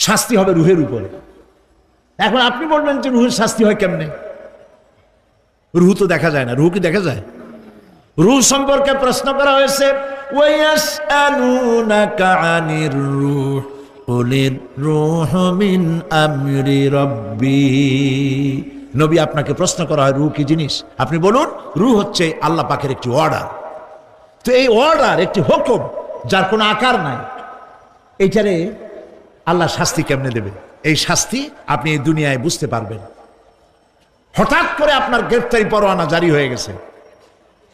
শাস্তি হবে রুহের উপরে। এখন আপনি বলবেন যে রুহের শাস্তি হয় কেমনে? রুহ তো দেখা যায় না। রুহ কি দেখা যায়? রুহ সম্পর্কে প্রশ্ন করা হয়েছে, ওয়ায়াসআলুনাকা আনির রূহ কুলির রূহু মিন আমরি রাব্বি। নবী, আপনাকে প্রশ্ন করা হয় রুহ কি জিনিস, আপনি বলুন রুহ হচ্ছে আল্লাহ পাকের একটি অর্ডার। তো এই অর্ডার একটি হুকুম যার কোনো আকার নাই, এইটারে আল্লাহ শাস্তি কেমনে দেবে? এই শাস্তি আপনি এই দুনিয়ায় বুঝতে পারবেন। হঠাৎ করে আপনার গ্রেফতারি পরোয়ানা জারি হয়ে গেছে,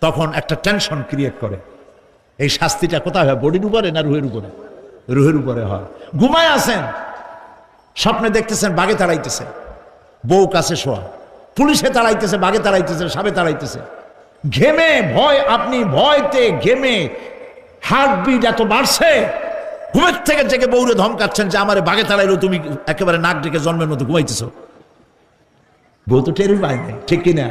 তখন একটা টেনশন ক্রিয়েট করে। এই শাস্তিটা কোথায় হয়? বডির উপরে না রুহের উপরে? রুহের উপরে হয়। ঘুমায় আছেন, স্বপ্নে দেখতেছেন বাঘে তাড়াইতেছে, বউ কাছে শোয়া, পুলিশে তাড়াইতেছে, বাঘে তাড়াইতেছে, সাপে তাড়াইতেছে, ঘেমে ভয়, আপনি ভয়তে ঘেমে হার্টবিট এত বাড়ছে, ঘুমের থেকে জেগে বউরে ধমকাচ্ছেন যে আমারে বাঘে তাড়াইলো, তুমি একেবারে নাক ডেকে জন্মের মতো ঘুমাইতেছ। বউ তো টেরই পায় নাই, ঠিক কিনা?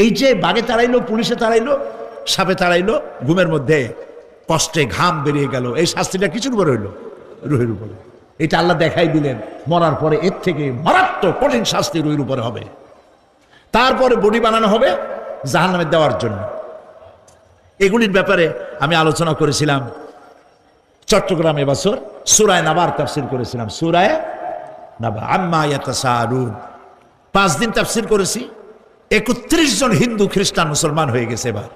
এই যে বাঘে তাড়াইলো, পুলিশে তাড়াইলো, সাপে তাড়াইলো, ঘুমের মধ্যে কষ্টে ঘাম বেরিয়ে গেল, এই শাস্তিটা কিছুর উপরে হইল? রুহের উপরে। এটা আল্লাহ দেখাই দিলেন, মরার পরে এর থেকে মারাত্মক কঠিন শাস্তি রুহের উপরে হবে। তারপরে বডি বানানো হবে জাহান্নামে দেওয়ার জন্য। এগুলির ব্যাপারে আমি আলোচনা করেছিলাম চট্টগ্রামে বছর সূরা নাবার তাফসীর করেছিলাম। সূরা নাবা, আম্মা ইয়াতাসাআলুন, 5 দিন তাফসীর করেছি। 31 জন হিন্দু খ্রিস্টান মুসলমান হয়ে গেছে এবার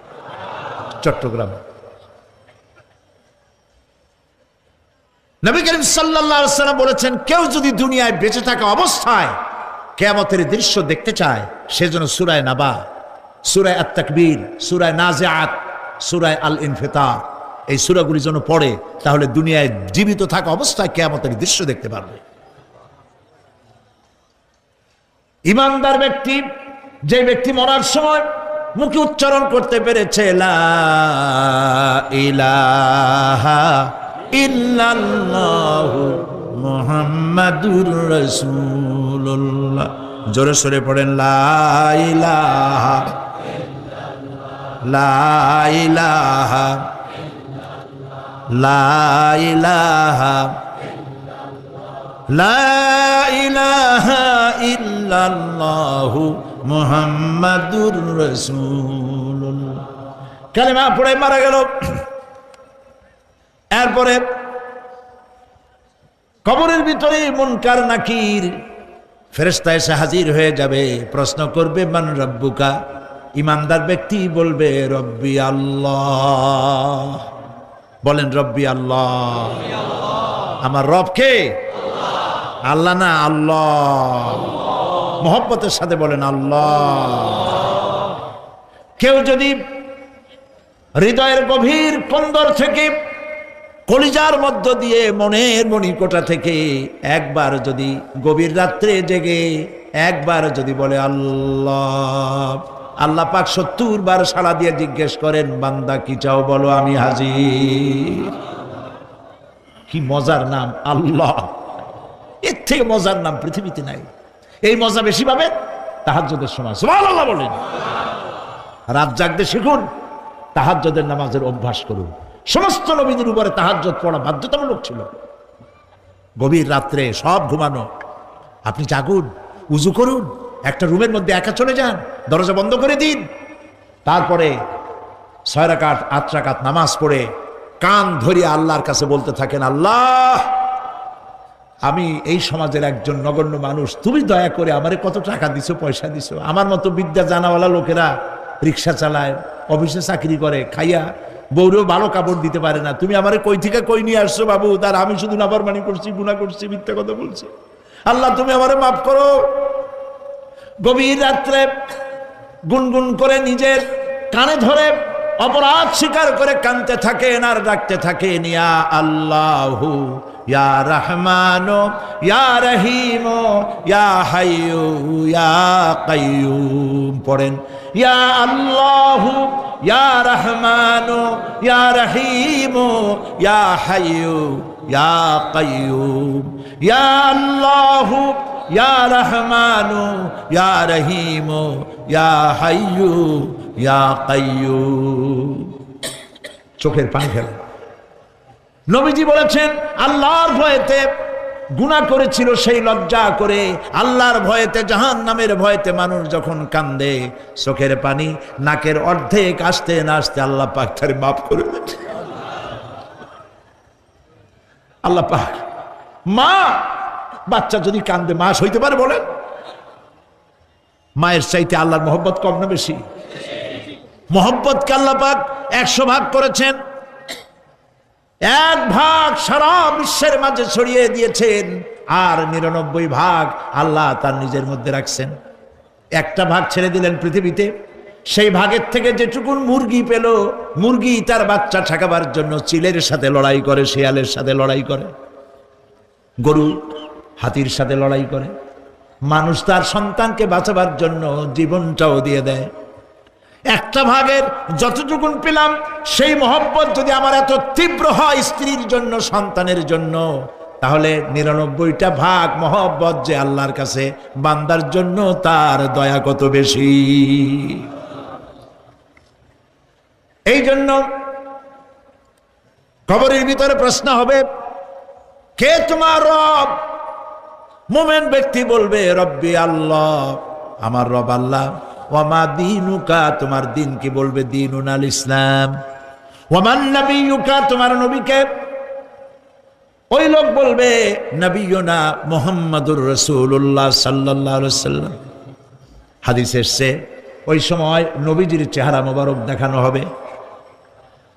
চট্টগ্রামে। নবী করিম সাল্লাল্লাহু আলাইহি ওয়াসাল্লাম বলেছেন, কেউ যদি দুনিয়ায় বেঁচে থাকা অবস্থায় কিয়ামতের দৃশ্য দেখতে চায়, সেজন্য সূরা নাবা, সূরা আত-তাকবীর, সূরা নাজিআত, সূরা আল ইনফিতার, এই সূরাগুলি যেন পড়ে, তাহলে দুনিয়ায় জীবিত থাকা অবস্থায় কিয়ামতের দৃশ্য দেখতে পারবে। ঈমানদার ব্যক্তি, যে ব্যক্তি মরার সময় মুখে উচ্চারণ করতে পেরেছে লা ইলাহা ইল্লাল্লাহু মুহাম্মাদুর রাসূলুল্লাহ, জোরে সোরে পড়েন লা ইলাহা লা ইলাহা লা ইলাহা লা ইলাহা ইল্লাল্লাহু মুহাম্মাদুর রাসূলুল্লাহ। কালেমা পড়ে মারা গেল। এরপরে কবরের ভিতরে মুনকার নাকির ফেরেশতা এসে হাজির হয়ে যাবে, প্রশ্ন করবে মান রব্বুকা। ঈমানদার ব্যক্তি বলবে রব্বি আল্লাহ। বলেন রব্বি আল্লাহ। আমার রব কে? আল্লাহ না, আল্লাহ। মোহব্বতের সাথে বলেন আল্লাহ। কেউ যদি হৃদয়ের গভীর কন্দর থেকে, কলিজার মধ্য দিয়ে, মনের মণিকোটা থেকে একবার যদি গভীর রাত্রে জেগে একবার যদি বলে আল্লাহ, আল্লাহ পাক 70 বার সাড়া দিয়ে জিজ্ঞেস করেন, বান্দা কি চাও বলো, আমি হাজির। কি মজার নাম আল্লাহ! এর থেকে মজার নাম পৃথিবীতে নাই। এই মজা বেশি পাবেন তাহাজ্জুদের সময়। সুবহানাল্লাহ বলেন। রাত জাগতে শিখুন, তাহাজ্জুদের নামাজের অভ্যাস করুন। সমস্ত নবীদের উপরে তাহাজ্জুদ পড়া বাধ্যতামূলক ছিল। গভীর রাত্রে সব ঘুমানো, আপনি জাগুন, উজু করুন, একটা রুমের মধ্যে একা চলে যান, দরজা বন্ধ করে দিন, তারপরে 6 রাকাত 8 রাকাত নামাজ পড়ে কান ধরিয়ে আল্লাহর কাছে বলতে থাকেন, আল্লাহ, আমি এই সমাজের একজন নগণ্য মানুষ, তুমি দয়া করে আমারে কত টাকা দিছো, পয়সা দিছো, আমার মতো বিদ্যা জানাওয়ালা লোকেরা রিক্সা চালায়, অফিসে চাকরি করে, খাইয়া বউরেও ভালো কাপড় দিতে পারে না, তুমি আমারে কই থেকে কই নিয়ে আসছো বাবু, তার আমি শুধু নাফরমানি করছি, গুনাহ করছি, মিথ্যা কথা বলছি, আল্লাহ তুমি আমারে মাফ করো। গভীর রাত্রে গুনগুন করে নিজের কানে ধরে অপরাধ স্বীকার করে কাঁদতে থাকেন আর ডাকতে থাকেন, ইয়া আল্লাহু ইয়া রহমানো ইয়া রহিমো ইয়া হাইয়ু ইয়া কাইয়ুম। পড়েন ইয়া আল্লাহু ইয়া রহমানো ইয়া রহিমো ইয়া হাইয়ু ইয়া কাইয়ুম। ইয়া আল্লাহু ইয়া রহমানু ইয়া রহিমু ইয়া হাইয়ু ইয়া কাইয়ুম। চোখের পানি ফেলে। নবীজি বলেছেন, আল্লাহর ভয়েতে গুনাহ করেছিল সেই লজ্জা করে, আল্লাহর ভয়েতে, জাহান্নামের ভয়েতে মানুষ যখন কান্দে, চোখের পানি নাকের অর্ধেক আসতে না আসতে আল্লাহ পাক তারে মাফ করে দেন। আল্লাহ পাক, মা বাচ্চা যদি কান্দে মা সইতে পারে বলেন? মায়ের চাইতে আল্লাহর মহব্বত কম না বেশি? মহব্বতকে আল্লাহ পাক 100 ভাগ করেছেন, 1 ভাগ সারা বিশ্বের মাঝে ছড়িয়ে দিয়েছেন, আর 99 ভাগ আল্লাহ তার নিজের মধ্যে রাখছেন। 1টা ভাগ ছেড়ে দিলেন পৃথিবীতে, সেই ভাগের থেকে যেটুকুন মুরগি পেল, মুরগি তার বাচ্চা ঠেকাবার জন্য চিলের সাথে লড়াই করে, শিয়ালের সাথে লড়াই করে, গরু হাতির সাথে লড়াই করে, মানুষ তার সন্তানকে বাঁচাবার জন্য জীবনটাও দিয়ে দেয়। 1টা ভাগের যতটুকুন পেলাম, সেই মহব্বত যদি আমার এত তীব্র হয় স্ত্রীর জন্য, সন্তানের জন্য, তাহলে 99টা ভাগ মহব্বত যে আল্লাহর কাছে বান্দার জন্য, তার দয়া কত বেশি। এই জন্য কবরের ভিতরে প্রশ্ন হবে, কে তোমার রব? মুমিন ব্যক্তি বলবে রব্বি আল্লাহ, আমার রব আল্লাহ। ওয়ামা দীনুকা, তোমার দিন কি? বলবে দীনুনাল ইসলাম। ওয়ামান নবিয়ুকা, তোমার নবীকে? ওই লোক বলবে নবিয়ুনা মুহাম্মাদুর রাসূলুল্লাহ সাল্লাল্লাহু আলাইহি ওয়াসাল্লাম। হাদিসে এসেছে ওই সময় নবীজির চেহারা মোবারক দেখানো হবে,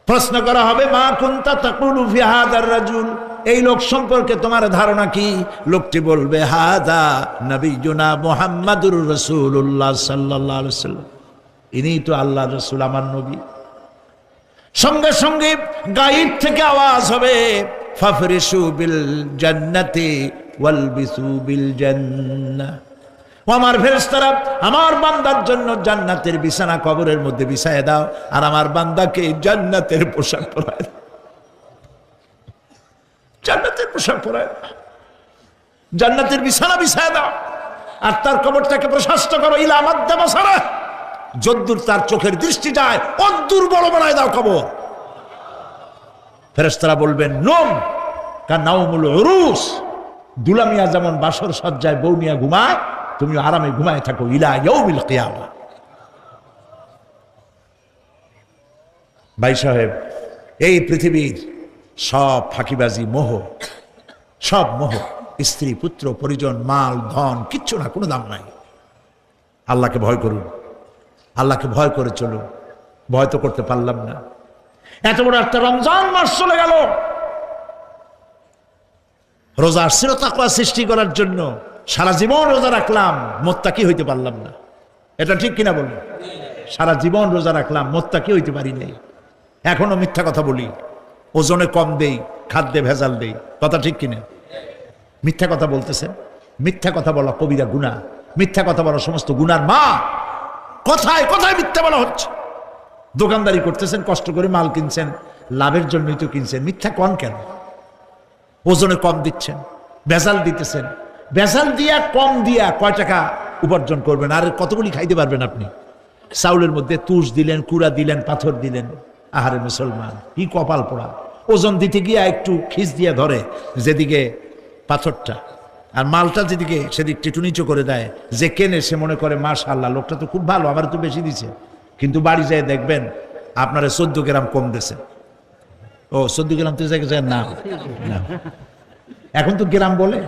প্রশ্ন করা হবে মা কুনতা তাকুলু ফি হাদার রাজুল, এই লোক সম্পর্কে তোমার ধারণা কি? লোকটি বলবে হাদা নবিয়ুনা মুহাম্মাদুর রাসূলুল্লাহ সাল্লাল্লাহু আলাইহি ওয়াসাল্লাম, ইনি তো আল্লাহর রাসূল, আমার নবী। সঙ্গে সঙ্গে গায়েব থেকে আওয়াজ হবে ফাফরিশু বিল জান্নাতি ওয়ালবিসু বিল জান্নাহ, ও আমার ফেরেশতারা, আমার বান্দার জন্য জান্নাতের বিছানা কবরের মধ্যে বিছায় দাও, আর আমার বান্দাকে জান্নাতের পোশাক পরায় দাও। জান্নাতের পোশাক পরায় দাও, জান্নাতের বিছানা বিছায় দাও, আর তার কবরটাকে প্রশস্ত করো। ইলা মাদ্দা বাসারা, যদ্দূর তার চোখের দৃষ্টি যায় অদ্দূর বড় বানায় দাও কবর। ফেরেশতারা বলবেন নোম কানাউমুল উরুস, দুলামিয়া যেমন বাসর সজ্জায় বউ নিয়ে ঘুমায়, তুমি আরামে ঘুমায় থাকো ইলা ইয়াউমিল কিয়ামা। ভাই সাহেব, এই পৃথিবীর সব ফাঁকিবাজি, মোহ, সব মোহ, স্ত্রী পুত্র পরিজন মাল ধন কিচ্ছু না, কোনো দাম নাই। আল্লাহকে ভয় করুন, আল্লাহকে ভয় করে চলুন। ভয় তো করতে পারলাম না, এত বড় একটা রমজান মাস চলে গেল, রোজা আসছিল তাকওয়া সৃষ্টি করার জন্য, সারা জীবন রোজা রাখলাম, মুত্তাকি হইতে পারলাম না। এটা ঠিক কিনা বলুন? সারা জীবন রোজা রাখলাম, মুত্তাকি হইতে পারি নাই। এখনো মিথ্যা কথা বলি, ওজনে কম দেই, খাদ্যে ভেজাল দেই, কথা ঠিক কিনা? মিথ্যা কথা বলতেছেন। মিথ্যা কথা বলা কবিরা গুনাহ, মিথ্যা কথা বলা সমস্ত গুনার মা। কথায় কথায় মিথ্যা বলা হচ্ছে। দোকানদারি করতেছেন, কষ্ট করে মাল কিনছেন, লাভের জন্যই তো কিনছেন, মিথ্যা কন কেন? ওজনে কম দিচ্ছেন, ভেজাল দিতেছেন, ভেজাল দিয়া কম দিয়া কয় টাকা উপার্জন করবেন? আর কতগুলি খাইতে পারবেন আপনি? চাউলের মধ্যে তুষ দিলেন, কুড়া দিলেন, পাথর দিলেন। আহারে মুসলমান, কি কপাল পোড়া! ওজন দিতে গিয়া একটু খিচ দিয়া ধরে যেদিকে পাথরটা, আর মালটা যেদিকে সেদিক টিটু নিচু করে দেয়। যে কেনে সে মনে করে মাশাআল্লাহ, লোকটা তো খুব ভালো, আমার তো বেশি দিছে। কিন্তু বাড়ি যায় দেখবেন আপনারা 14 গ্রাম কম দিয়েছে। ও 14 গ্রাম তো জায়গায় না, এখন তো গ্রাম বলে,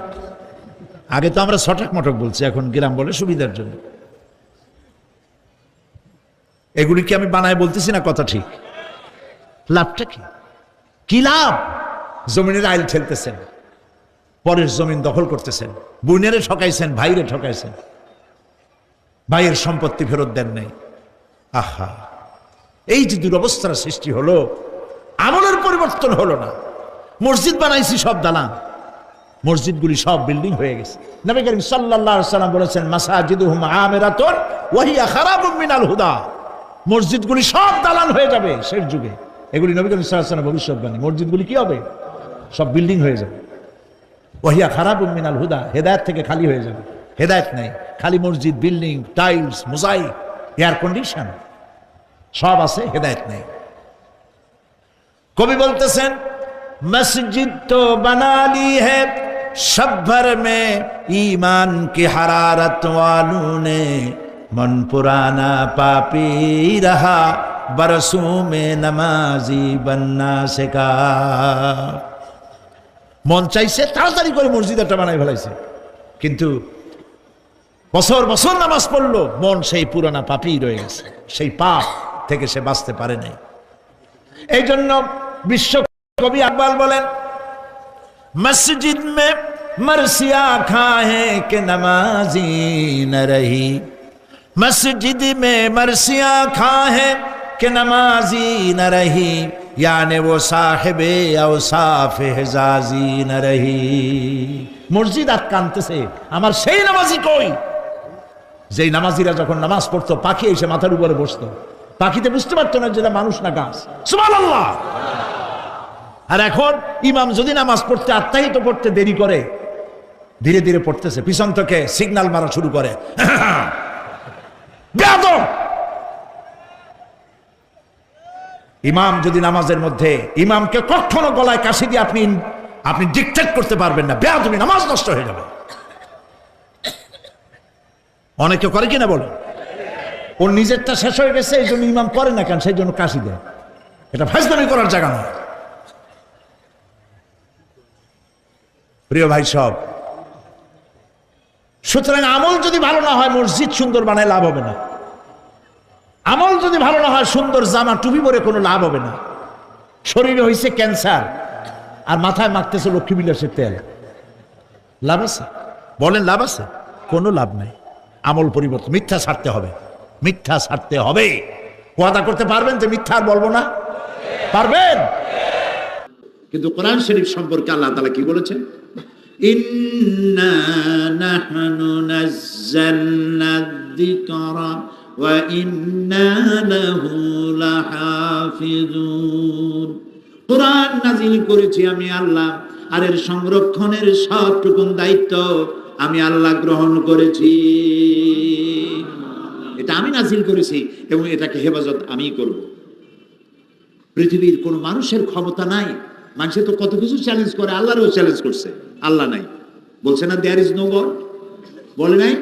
আগে তো আমরা ছটাক মটক বলছি, এখন গ্রাম বলে সুবিধার জন্য। এগুলি কি আমি বানায় বলতেছি না? কথা ঠিক। লাভটা কি? কি লাভ? জমিনের আইল ঠেলতেছেন, পরের জমিন দখল করতেছেন, বোনেরে ঠকাইছেন, ভাইরে ঠকাইছেন, ভাইয়ের সম্পত্তি ফেরত দেন নাই। আহা, এই যে দুরবস্থার সৃষ্টি হলো, আমলের পরিবর্তন হলো না। মসজিদ বানাইছি সব দালান, মসজিদগুলি সব বিল্ডিং হয়ে গেছে। নবী করিম সাল্লাল্লাহু আলাইহি ওয়াসাল্লাম বলেছেন মাসাজিদুহুম আমিরাতুন ওয়া হিয়া খারাবুম মিনাল হুদা, মসজিদগুলি সব দালান হয়ে যাবে শেষ যুগে। এগুলি নবী করিম সাল্লাল্লাহু আলাইহি ওয়াসাল্লামের ভবিষ্যৎবাণী। মসজিদগুলি কি হবে? সব বিল্ডিং হয়ে যাবে। ওয়া হিয়া খারাবুম মিনাল হুদা, হেদায়েত থেকে খালি হয়ে যাবে। হেদায়েত নাই, খালি মসজিদ, building, tiles, mosaic, air condition সব আছে, হেদায়েত নেই। কবি বলতেছেন মসজিদ তো বানা লি হে शब भर में ईमान की हरारत वालों ने मन पुराना पापी रहा बरसों में नमाजी बनना सिखा। মন চাইছে তাড়াতাড়ি করে মসজিদ একটা বানাই ফেলাইছে, কিন্তু বছর বছর নামাজ পড়লো, মন সেই পুরানা পাপী রয়ে গেছে, সেই পাপ থেকে সে বাঁচতে পারে নাই। এই জন্য বিশ্ব কবি আকবাল বলেন, মসজিদ মে মরসিয়া খাহে কে নমাজি ন রহি, মসজিদ মে মরসিয়া খাহে কে নমাজি ন রহি, याने वो साहेबे औसाफ हिजाजी न रही। মসজিদ আর কানতেছে, আমার সেই নামাজি কই? যেই নামাজিরা যখন নামাজ পড়তো পাখি এসে মাথার উপরে বসতো, পাখিতে বুঝতে পারতো না যেটা মানুষ না গাছ। সুবহানাল্লাহ। আর এখন ইমাম যদি নামাজ পড়তে আত্মাহিত পড়তে দেরি করে, ধীরে ধীরে পড়তেছে, পিছন থেকে সিগন্যাল মারা শুরু করে, বেয়াদব। ইমাম যদি নামাজের মধ্যে, ইমামকে কখনো গলায় কাশি দিয়ে আপনি ডিকটেট করতে পারবেন না, বেয়াদবি, নামাজ নষ্ট হয়ে যাবে। অনেকে করে কিনা বলো, ওর নিজেরটা শেষ হয়ে গেছে এই জন্য ইমাম করে না কেন, সেই জন্য কাশি দেয়। এটা ফাজলামি করার জায়গা নয়। প্রিয় ভাই সব, সুতরাং আমল যদি ভালো না হয় মসজিদ সুন্দর বানায় লাভ হবে না। আমল যদি ভালো না হয় সুন্দর জামা টুপি পরে কোনো লাভ হবে না। শরীরে হয়েছে ক্যান্সার আর মাথায় মাখতেছে লক্ষ্মী বিলাসের তেল, লাভ আছে? বলেন লাভ আছে? কোনো লাভ নাই। আমল পরিবর্তন, মিথ্যা ছাড়তে হবে, মিথ্যা ছাড়তে হবে। ওয়াদা করতে পারবেন যে মিথ্যা আর বলবো না? পারবেন? কিন্তু কোরআন শরীফ সম্পর্কে আল্লাহ তাআলা কি বলেছেন? ইন্না নাহনু নাযালনা যিকরা ওয়া ইন্না লাহু লাহাফিজুন। কোরআন নাযিল করেছি আমি আল্লাহ, আর এর সংরক্ষণের সবটুকু দায়িত্ব আমি আল্লাহ গ্রহণ করেছি। এটা আমি নাযিল করেছি এবং এটাকে হেফাজত আমিই করব। পৃথিবীর কোন মানুষের ক্ষমতা নাই। মানুষে তো কত কিছু চ্যালেঞ্জ করে, আল্লাহরও চ্যালেঞ্জ করছে, আল্লাহ নাই বলছে না, দেয়ার ইজ নো গড, বলে নাই?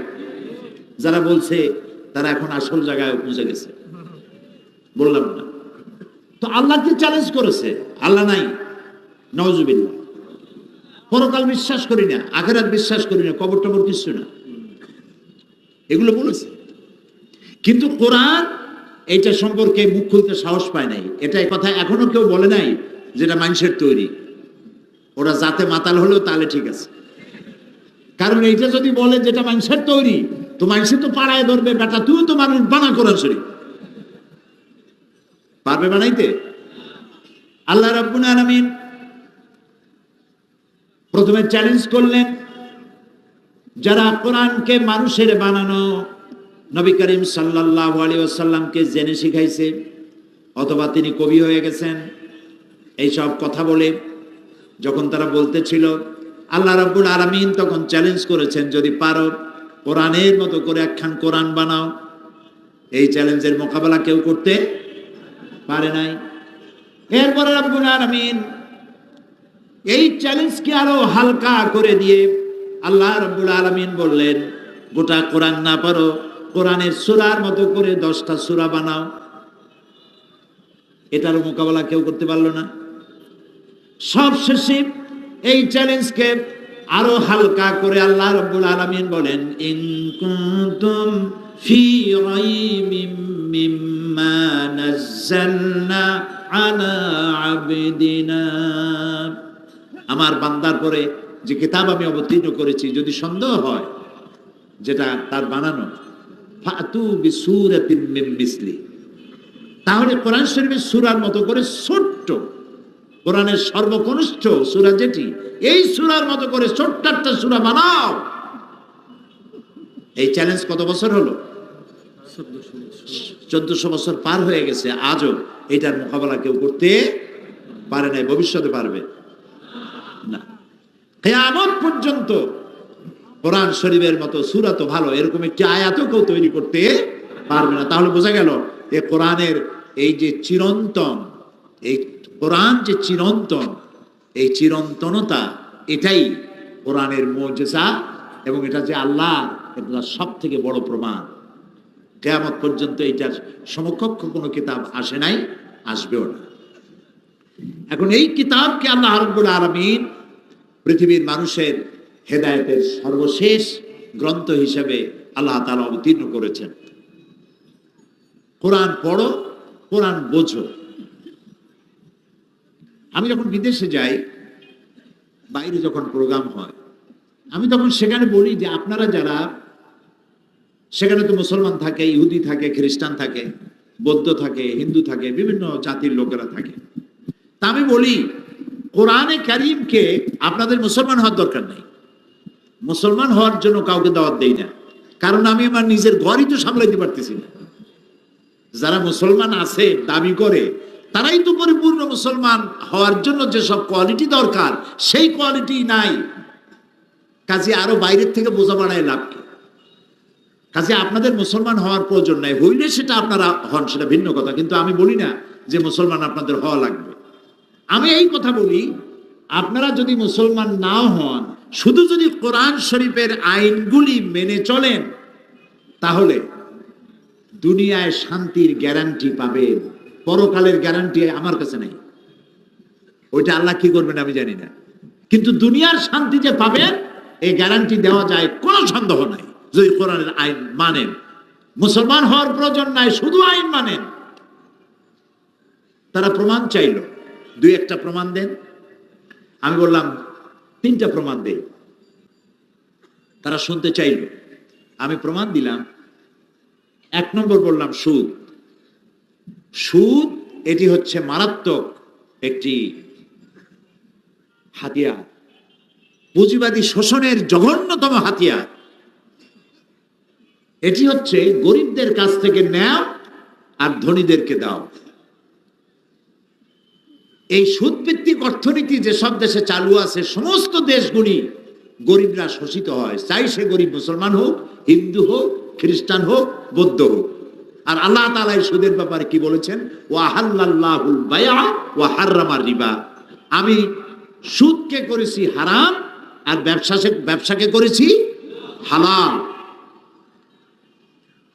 যারা বলছে তারা এখন আসল জায়গায় পৌঁছে গেছে, বললাম না তো? আল্লাহকে চ্যালেঞ্জ করেছে, আল্লাহ নাই, নাউজুবিল্লাহ। পরকাল বিশ্বাস করি না, আখিরাত বিশ্বাস করি না, কবর টবর কিছু না, এগুলো বলেছে। কিন্তু কোরআন এইটা সম্পর্কে মুখ খুলতে সাহস পায় নাই। এটাই কথা এখনো কেউ বলে নাই যেটা মানুষের তৈরি। ওরা যাতে মাতাল হলেও তাহলে ঠিক আছে, কারণ এইটা যদি বলে যেটা মানুষের তৈরি, তো মানুষের তো পাড়ায় ধরবে, বেটা তুই তো মানুষ বানা কোরআন শরীফ পারবে বানাইতে? আল্লাহ রাব্বুল আলামিন প্রথমে চ্যালেঞ্জ করলেন যারা কোরআনকে মানুষের বানানো নবী করিম সাল্লাল্লাহু আলাইহি ওয়াসাল্লামকে জেনে শিখাইছে, অথবা তিনি কবি হয়ে গেছেন, এইসব কথা বলে যখন তারা বলতেছিল, আল্লাহ রাব্বুল আলামিন তখন চ্যালেঞ্জ করেছেন, যদি পারো কোরআনের মতো করে একখান কোরআন বানাও। এই চ্যালেঞ্জের মোকাবেলা কেউ করতে পারে নাই। এরপরে রাব্বুল আলামিন এই চ্যালেঞ্জকে আরো হালকা করে দিয়ে আল্লাহ রাব্বুল আলামিন বললেন, গোটা কোরআন না পারো, কোরআনের সূরার মতো করে 10টা সূরা বানাও। এটারও মোকাবেলা কেউ করতে পারলো না। সবশেষে এই চ্যালেঞ্জকে আরো হালকা করে আল্লাহ রাব্বুল আলামিন বলেন, ইন কুনতুম ফি রাইবিম মিম্মা নাযালনা আলা আবদিনা, আমার বান্দার পরে যে কিতাব আমি অবতীর্ণ করেছি, যদি সন্দেহ হয় যেটা তার বানানো, ফাতু বিসূরাতিন মিন মিসলি, তাহলে কোরআন শরীফের সূরার মতো করে ছোট্ট, কোরআনের সর্বকনিষ্ঠ সূরা যেটি, এই সূরার মতো করে ছোট্ট একটা সূরা বানাও। এই চ্যালেঞ্জ কত বছর হলো? 1400 বছর পার হয়ে গেছে, আজও এটার মোকাবেলা কেউ করতে পারে নাই। ভবিষ্যতে পারবে না। কিয়ামত পর্যন্ত কোরআন শরীফের মতো সূরা তো ভালো, এরকম একটি আয়াতও কেউ তৈরি করতে পারবে না। তাহলে বোঝা গেল এই কোরআনের এই যে চিরন্তন, এই কোরআন যে চিরন্তন, এই চিরন্তনতা এটাই কোরআনের মুজিজা, এবং এটা যে আল্লাহ, এটা সব থেকে বড় প্রমাণ। কিয়ামত পর্যন্ত এটার সমকক্ষ কোনো কিতাব আসে নাই, আসবেও না। এখন এই কিতাবকে আল্লাহ রাব্বুল আলামিন পৃথিবীর মানুষের হেদায়েতের সর্বশেষ গ্রন্থ হিসেবে আল্লাহ তাআলা অবতীর্ণ করেছেন। কোরআন পড়ো, কোরআন বোঝো। আমি যখন বিদেশে যাই, বাইরে যখন প্রোগ্রাম হয়, আমি তখন সেখানে বলি যে আপনারা যারা, সেখানে তো মুসলমান থাকে, ইহুদি থাকে, খ্রিস্টান থাকে, বৌদ্ধ থাকে, হিন্দু থাকে, বিভিন্ন জাতির লোকেরা থাকে। তা আমি বলি, কোরআনে কারীমকে আপনাদের মুসলমান হওয়ার দরকার নেই। মুসলমান হওয়ার জন্য কাউকে দাওয়াত দেই না, কারণ আমি আমার নিজের ঘরই তো সামলাইতে পারতেছি না। যারা মুসলমান আছে দাবি করে, তারাই তো পরিপূর্ণ মুসলমান হওয়ার জন্য যেসব কোয়ালিটি দরকার সেই কোয়ালিটি নাই। কাজে আরো বাইরের থেকে বোঝা বাড়ায় লাভ কি? কাজে আপনাদের মুসলমান হওয়ার প্রয়োজন নাই, হইলে সেটা আপনারা হন, সেটা ভিন্ন কথা, কিন্তু আমি বলি না যে মুসলমান আপনাদের হওয়া লাগবে। আমি এই কথা বলি, আপনারা যদি মুসলমান নাও হন, শুধু যদি কোরআন শরীফের আইনগুলি মেনে চলেন, তাহলে দুনিয়ায় শান্তির গ্যারান্টি পাবেন। পরকালের গ্যারান্টি আমার কাছে নেই, ওইটা আল্লাহ কি করবেন আমি জানি না, কিন্তু দুনিয়ার শান্তি যে পাবেন এই গ্যারান্টি দেওয়া যায়, কোনো সন্দেহ নাই যদি কোরআনের আইন মানেন। মুসলমান হওয়ার প্রয়োজন নাই, শুধু আইন মানেন। তারা প্রমাণ চাইল, দুই একটা প্রমাণ দেন। আমি বললাম 3টা প্রমাণ দেই। তারা শুনতে চাইল, আমি প্রমাণ দিলাম। 1 নম্বর বললাম সুদ। সুদ এটি হচ্ছে মারাত্মক একটি হাতিয়ার, পুঁজিবাদী শোষণের জঘন্যতম হাতিয়ার। এটি হচ্ছে গরিবদের কাছ থেকে নেও আর ধনীদেরকে দাও। এই সুদভিত্তিক অর্থনীতি যেসব দেশে চালু আছে, সমস্ত দেশগুলি গরিবরা শোষিত হয়, চাই সে গরিব মুসলমান হোক, হিন্দু হোক, খ্রিস্টান হোক, বৌদ্ধ হোক। আর আল্লাহ তাআলা এই সুদের ব্যাপারে কি বলেছেন? ওয়া হাল্লাল্লাহুল বাইআ ওয়া হাররামার রিবা। আমি সুদকে করেছি হারাম আর ব্যবসাকে করেছি হালাল।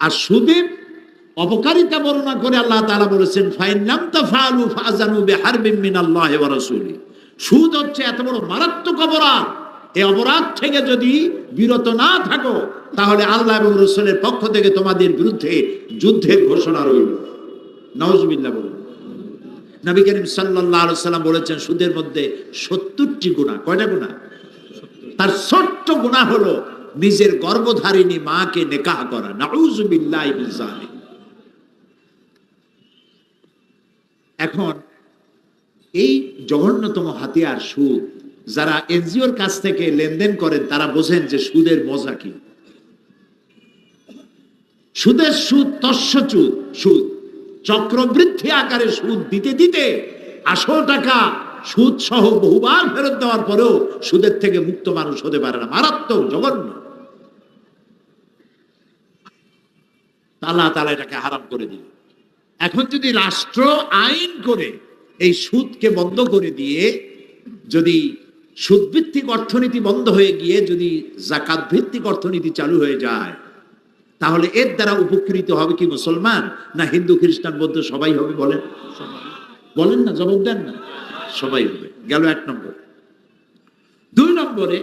আর সুদের অপকারিতা বর্ণনা করে আল্লাহ তাআলা বলেছেন, ফাইন লাম তাফআলু ফাযানু বিহারবিন মিনাল্লাহি ওয়া রাসূলি। সুদ হচ্ছে এত বড় মারাত্মক অপরাধ, এই অপরাধ থেকে যদি বিরত না থাকো, তাহলে আল্লাহ এবং রাসূলের পক্ষ থেকে তোমাদের বিরুদ্ধে যুদ্ধের ঘোষণা রইল। নাউজুবিল্লাহ বলুন। নবী করিম সাল্লাল্লাহু আলাইহি ওয়াসাল্লাম বলেছেন, সুদের মধ্যে 70টি গুনাহ। কয়টা গুনাহ? তার ছোট্ট গুনাহ হলো নিজের গর্ভধারিণী মাকে নিকাহ করা। নাউজুবিল্লাহি মিন যালিক। এখন এই জঘন্যতম হাতিয়ার সুদ, যারা এনজিওর কাছ থেকে লেনদেন করেন তারা বোঝেন যে সুদের মজা কি। সুদের সুদ তস্যচুদ সুদ, চক্রবৃদ্ধি আকারে সুদ দিতে দিতে আসল টাকা সুদ সহ বহুবার ফেরত দেওয়ার পরেও সুদের থেকে মুক্ত মানুষ হতে পারে না। মারাত্মক, জঘন্য। আল্লাহ তাআলা এটাকে হারাম করে দিল। এখন যদি রাষ্ট্র আইন করে এই সুদকে বন্ধ করে দিয়ে, যদি সুদভিত্তিক অর্থনীতি বন্ধ হয়ে গিয়ে যদি যাকাত ভিত্তিক অর্থনীতি চালু হয়ে যায়, তাহলে এর দ্বারা উপকৃত হবে কি মুসলমান না হিন্দু, খ্রিস্টান, বৌদ্ধ? সবাই হবে। বলেন, বলেন না, জবাব দেন না। সবাই হবে। গেল 1 নম্বর। 2 নম্বরে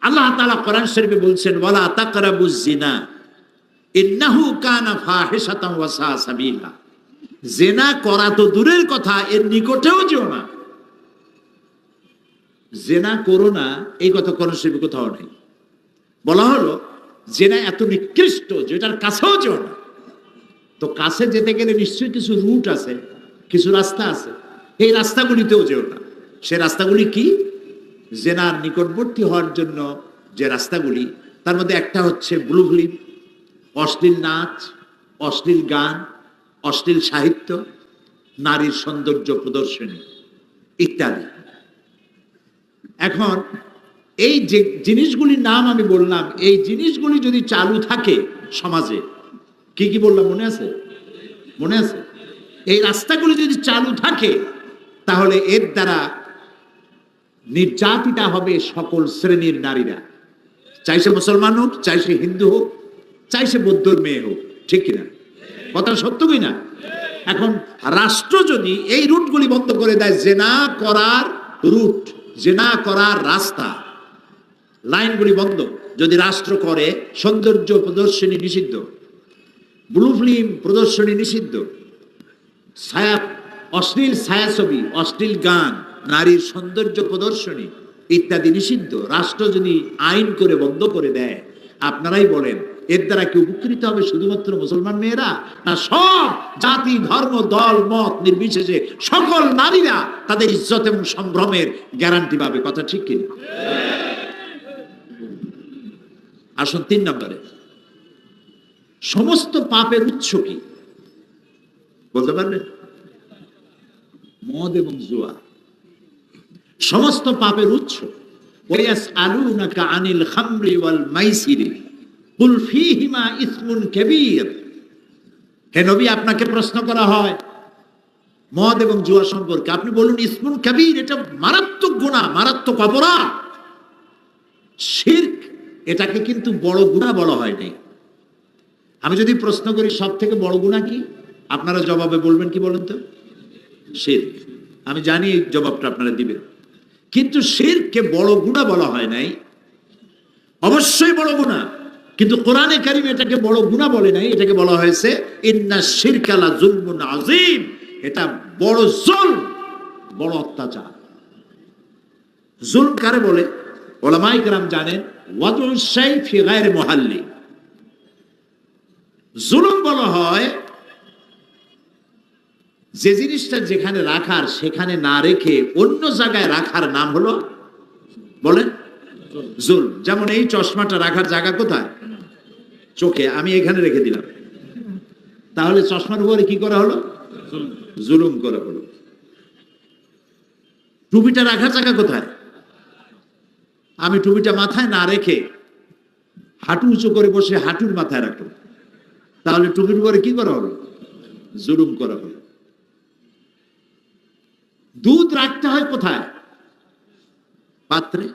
আল্লাহ তাআলা কোরআন শরীফে বলছেন, ওয়ালা তাকরাবুজ জিনা ইন্নাহু কানা ফাহিশাতান ওয়া সা সাবিলা। জিনা করা তো দূরের কথা, এর নিকটেও যেও না। জিনা করো না, এই কথা কোরআন শরীফে কোথাও নেই। বলা হলো জিনা এত নিকৃষ্ট যেটার কাছেও যেও না। তো কাছে যেতে গেলে নিশ্চয়ই কিছু রুট আছে, কিছু রাস্তা আছে, এই রাস্তাগুলিতেও যেও না। সে রাস্তাগুলি কি? জিনার নিকটবর্তী হওয়ার জন্য যে রাস্তাগুলি, তার মধ্যে একটা হচ্ছে ব্লু ফিল্ম, অশ্লীল নাচ, অশ্লীল গান, অশ্লীল সাহিত্য, নারীর সৌন্দর্য প্রদর্শনী ইত্যাদি। এখন এই যে জিনিসগুলির নাম আমি বললাম, এই জিনিসগুলি যদি চালু থাকে সমাজে, কি কি বললাম মনে আছে? মনে আছে? এই রাস্তাগুলি যদি চালু থাকে, তাহলে এর দ্বারা নির্যাতিতা হবে সকল শ্রেণীর নারীরা, চাই সে মুসলমান হোক, চাই সে হিন্দু হোক, চাই সে বৌদ্ধর মেয়ে হোক, ঠিক কিনা? কথা সত্য কিনা? এখন রাষ্ট্র যদি এই রুটগুলি বন্ধ করে দেয়, জেনা করার রুট, জেনা করার রাস্তা, লাইনগুলি বন্ধ যদি রাষ্ট্র করে, সৌন্দর্য প্রদর্শনী নিষিদ্ধ, ব্লু ফিল্ম প্রদর্শনী নিষিদ্ধ, ছায়া, অশ্লীল ছায়াছবি, অশ্লীল গান, নারীর সৌন্দর্য প্রদর্শনী ইত্যাদি নিষিদ্ধ, রাষ্ট্র যদি আইন করে বন্ধ করে দেয়, আপনারাই বলেন এর দ্বারা কি উপকৃত হবে শুধুমাত্র মুসলমান মেয়েরা, না সব জাতি, ধর্ম, দল, মত নির্বিশেষে সকল নারীরা তাদের ইজ্জত এবং সম্ভ্রমের গ্যারান্টি পাবে? কথা ঠিক কিনা? আসুন 3 নম্বরে, সমস্ত পাপের উৎস কি বলতে পারবেন? মদ এবং জুয়া সমস্ত পাপের উৎস। ওয়াসআলুনাকা আনিল খামরি ওয়াল মাইসিরি কুল ফীহিমা ইসমুন কাবীর। হে নবী, আপনাকে প্রশ্ন করা হয় মদ এবং জুয়া সম্পর্কে, আপনি বলুন ইসমুন কাবীর, এটা মারাত্মক গুনাহ, মারাত্মক অপরাধ। শিরক, এটাকে কিন্তু বড় গুনাহ বলা হয় নাই। আমি যদি প্রশ্ন করি সব থেকে বড় গুনাহ কি, আপনারা জবাবে বলবেন কি বলেন তো? শিরক। আমি জানি এই জবাবটা আপনারা দিবেন, কিন্তু শিরককে বড় গুনাহ বলা হয় নাই। অবশ্যই বড় গুনাহ, কিন্তু কোরআনে কারীম এটাকে বড় গুনাহ বলে নাই, এটাকে বলা হয়েছে ইন্নাশ শিরকা লা যুলমুন আযীম, এটা বড় জুলম, বড় অত্যাচার। জুলম কারে বলে? উলামায়ে কেরাম জানেন, ওয়াদউ শাই ফি গায়রি মুহাল্লি। জুলুম বলা হয় যে জিনিসটা যেখানে রাখার সেখানে না রেখে অন্য জায়গায় রাখার নাম হলো, বলেন, জুলম। যেমন এই চশমাটা রাখার জায়গা কোথায়? চোখে, আমি এখানে রেখে দিলাম, তাহলে চশমার উপরে কি করা হলো? জুলুম করা হলো। টুপিটা রাখার জায়গা কোথায়? আমি টুপিটা মাথায় না রেখে হাঁটু উঁচু করে বসে হাঁটুর মাথায় রাখলাম, তাহলে টুপির উপরে কি করা হলো? জুলুম করা হলো। দুধ রাখতে হয় কোথায়? পাত্রে।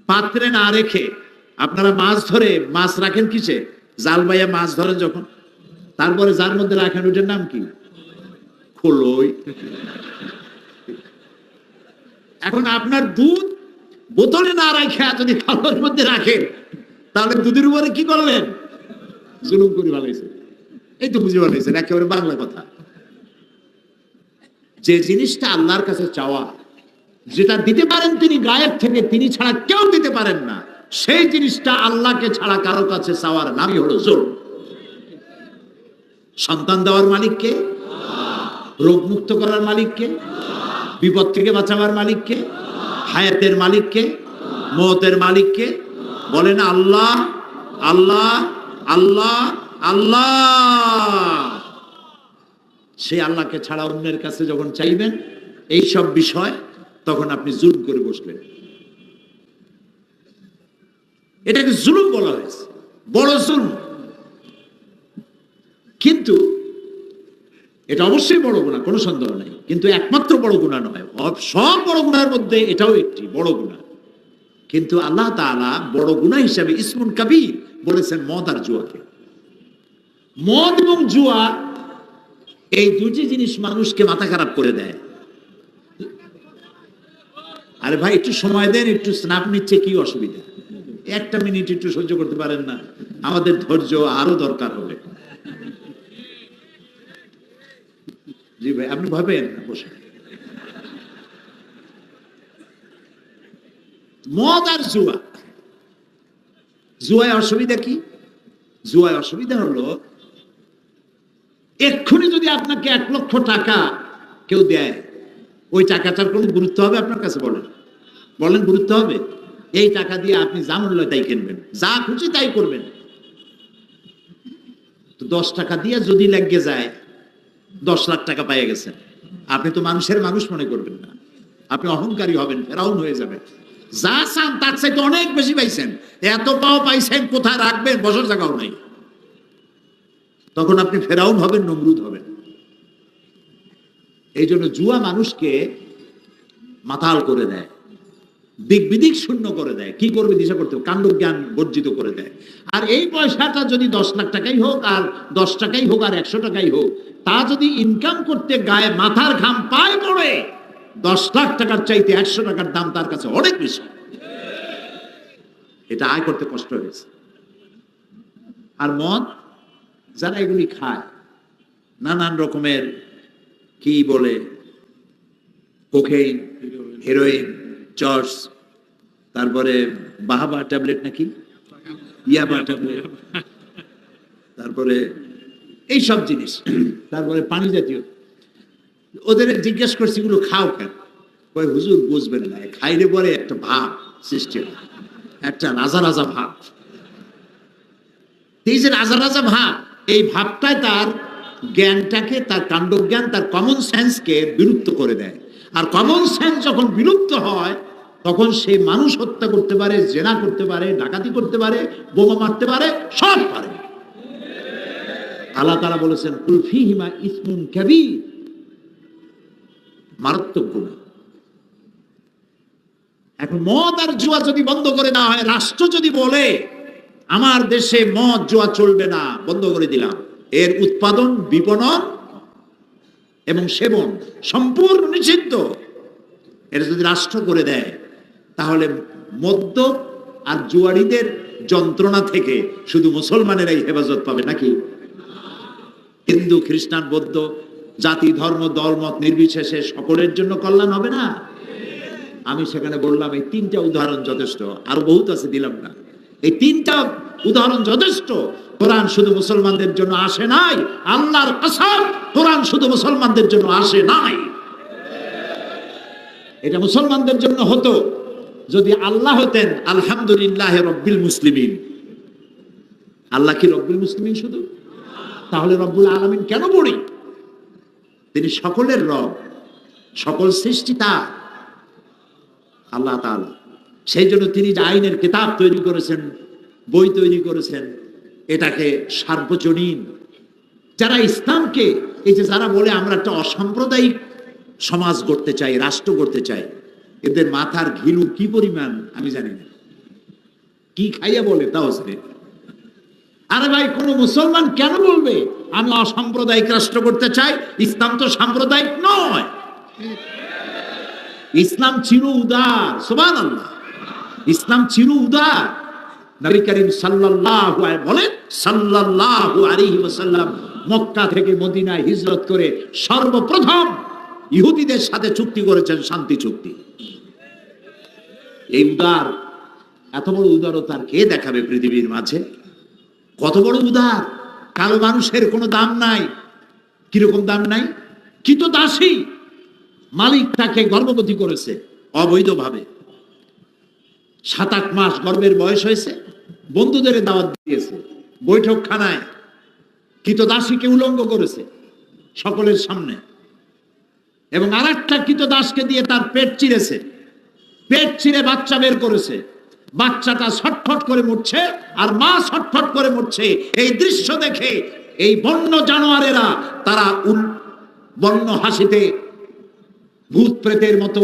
পাত্রে না রেখে আপনারা মাছ ধরে, মাছ রাখেন কিসে? জাল বাইয়া মাছ ধরেন যখন, তারপরে যার মধ্যে রাখেন ওইটার নাম কি? খোলই। এখন আপনার দুধ বোতলে না রাখা যদি থালার মধ্যে রাখেন, তাহলে দুধের উপরে কি করলেন? জুলুম করে ভালাইছে। এই তো বুঝে ভালাইছেন, একেবারে বাংলা কথা। যে জিনিসটা আল্লাহর কাছে চাওয়া, যেটা দিতে পারেন তিনি গায়েব থেকে, তিনি ছাড়া কেউ দিতে পারেন না, সেই জিনিসটা আল্লাহকে ছাড়া কারো কাছে চাওয়ার নামই হলো জুলম। সন্তান দেওয়ার মালিককে, রোগ মুক্ত করার মালিককে, বিপদ থেকে বাঁচাবার মালিককে, হায়াতের মালিককে, মওতের মালিককে, বলেন আল্লাহ, আল্লাহ, আল্লাহ, আল্লাহ। সেই আল্লাহকে ছাড়া অন্যের কাছে যখন চাইবেন এই সব বিষয়, তখন আপনি জুলুম করে বসলেন। এটাকে জুলুম বলা হয়েছে, বড় জুলুম। কিন্তু এটা অবশ্যই বড় গুনাহ, কোনো সন্দেহ নাই, কিন্তু একমাত্র বড় গুনাহ নয়। সব বড় গুনাহের মধ্যে এটাও একটি বড় গুনাহ। কিন্তু আল্লাহ তাআলা বড় গুনাহ হিসাবে ইসমুন কাবীর বলেছেন মদ আর জুয়াকে। মদ এবং জুয়া এই দুটি জিনিস মানুষকে মাথা খারাপ করে দেয়। আরে ভাই একটু সময় দেন, একটু স্ন্যাপ নিচ্ছে, কি অসুবিধা? 1 মিনিট একটু সহ্য করতে পারেন না? আমাদের ধৈর্য আরো দরকার হবে। জি ভাই, আপনি ভাবেন না, বসে। মদ আর জুয়া, জুয়ায় অসুবিধা কি? জুয়ায় অসুবিধা হলো, এক্ষুনি যদি আপনাকে 1 লক্ষ টাকা কেউ দেয়, ওই টাকাটার কোনো গুরুত্ব হবে আপনার কাছে? বলেন, বলেন, গুরুত্ব হবে? এই টাকা দিয়ে আপনি যা মূল্য তাই কিনবেন, যা খুশি তাই করবেন। তো 10 টাকা দিয়ে যদি লেগে যায় 10 লাখ টাকা পেয়ে গেছেন, আপনি তো মানুষের মানুষ মনে করবেন না, আপনি অহংকারী হবেন, ফেরাউন হয়ে যাবেন। যা চান তার চাইতে অনেক বেশি পাইছেন, এত পাও পাইছেন, কোথায় রাখবেন বসার জায়গাও নাই। তখন আপনি ফেরাউন হবেন, নমরুদ হবেন। এই জন্য জুয়া মানুষকে মাতাল করে দেয়, দিক বিদিক শূন্য করে দেয়, কি করবে দিশা করতে কাণ্ড জ্ঞান বর্জিত করে দেয়। আর এই পয়সাটা যদি 10 লাখ টাকাই হোক আর 10 টাকাই হোক আর 100 টাকাই হোক, তা যদি ইনকাম করতে গায়ে মাথার ঘাম পায় পড়ে, 10 লাখ টাকার চাইতে 100 টাকার দাম তার কাছে অনেক বেশি। এটা আয় করতে কষ্ট হয়েছে। আর মদ, যারা এগুলি খায়, নানান রকমের কি বলে কোকেইন, হেরোইন, চর্স, তারপরে বাহাবা ট্যাবলেট নাকি ইয়াবা ট্যাবলেট, তারপরে এই সব জিনিস, তারপরে পানি জাতীয়, ওদের জিজ্ঞেস করছি এগুলো খাও কেন? কয় হুজুর বুঝবেন না, খাইলে পরে একটা ভাব সৃষ্টি হয়, একটা রাজা রাজা ভাব। এই যে রাজা রাজা ভাব, এই ভাবটাই তার জ্ঞানটাকে, তার কাণ্ডজ্ঞান, তার কমন সেন্সকে বিলুপ্ত করে দেয়। আর কমন সেন্স যখন বিলুপ্ত হয়, তখন সে মানুষ হত্যা করতে পারে, জেনা করতে পারে, ডাকাতি করতে পারে, বোমা মারতে পারে, সব পারে। আল্লাহ তাআলা বলেছেন কুল ফীহিমা ইসমুন কাবীর, মারাত্মক গুনাহ। এখন মদ আর জুয়া যদি বন্ধ করে দেওয়া হয়, রাষ্ট্র যদি বলে আমার দেশে মদ জুয়া চলবে না, বন্ধ করে দিলাম, এর উৎপাদন, বিপণন এবং সেবন সম্পূর্ণ নিষিদ্ধ, এটা যদি রাষ্ট্র করে দেয়, তাহলে মদ্য আর জুয়ারিদের যন্ত্রণা থেকে শুধু মুসলমানেরাই হেফাজত পাবে নাকি? হিন্দু, খ্রিস্টান, বৌদ্ধ, জাতি, ধর্ম, দলমত নির্বিশেষে সকলের জন্য কল্যাণ হবে না? আমি সেখানে বললাম এই 3টা উদাহরণ যথেষ্ট, আরো বহুত আছে, দিলাম না। এই 3টা উদাহরণ যথেষ্ট। কোরআন শুধু মুসলমানদের জন্য আসে নাই, আল্লাহর কসম, কোরআন শুধু মুসলমানদের জন্য আসে নাই। এটা মুসলমানদের জন্য হতো যদি আল্লাহ হতেন আলহামদুলিল্লাহ রব্বিল মুসলিমিন। আল্লাহ কি রব্বিল মুসলিমিন শুধু? তাহলে রব্বুল আলামিন কেন পড়ি? তিনি সকলের রব, সকল সৃষ্টি তার, আল্লাহ তাআলা। সেই জন্য তিনি যে আইনের কিতাব তৈরি করেছেন, বই তৈরি করেছেন, এটাকে সার্বজনীন। যারা ইসলামকে, এই যে যারা বলে আমরা একটা অসাম্প্রদায়িক সমাজ গড়তে চাই, রাষ্ট্র গড়তে চাই, এদের মাথার ঘিলু কি পরিমাণ আমি জানি না, কি খাইয়া বলে তাও জানি না। আরে ভাই, কোন মুসলমান কেন বলবে আমি অসাম্প্রদায়িক রাষ্ট্র করতে চাই? ইসলাম তো সাম্প্রদায়িক নয়, ইসলাম চির উদার। সুবহানাল্লাহ, ইসলাম চির উদার। নবী করিম সাল্লাল্লাহু আলাইহি বলেন, সাল্লাল্লাহু আলাইহি ওয়াসাল্লাম মক্কা থেকে মদিনায় হিজরত করে সর্বপ্রথম ইহুদিদের সাথে চুক্তি করেছেন, শান্তি চুক্তি। এই উদার, এত বড় উদারতা আর কে দেখাবে পৃথিবীর মাঝে? কত বড় উদার! কালো মানুষের কোনো দাম নাই। কিরকম দাম নাই? কৃতদাসী মালিক তাকে গর্ভবতী করেছে অবৈধভাবে, 7-8 মাস গর্ভের বয়স হয়েছে, বন্ধুদের দাওয়াত দিয়েছে, বৈঠকখানায় কৃতদাসীকে উলঙ্গ করেছে সকলের সামনে, এবং আরেকটা কৃতদাসকে দিয়ে তার পেট চিরেছে, পেট চিরে বাচ্চা বের করেছে, বাচ্চাটা ছটফট করে মরছে আর মা ছটফট করে মরছে। এই দৃশ্য দেখে এই বন্য জানোয়ারেরা তারা বন্য হাসিতে, ভূত প্রেতের মতো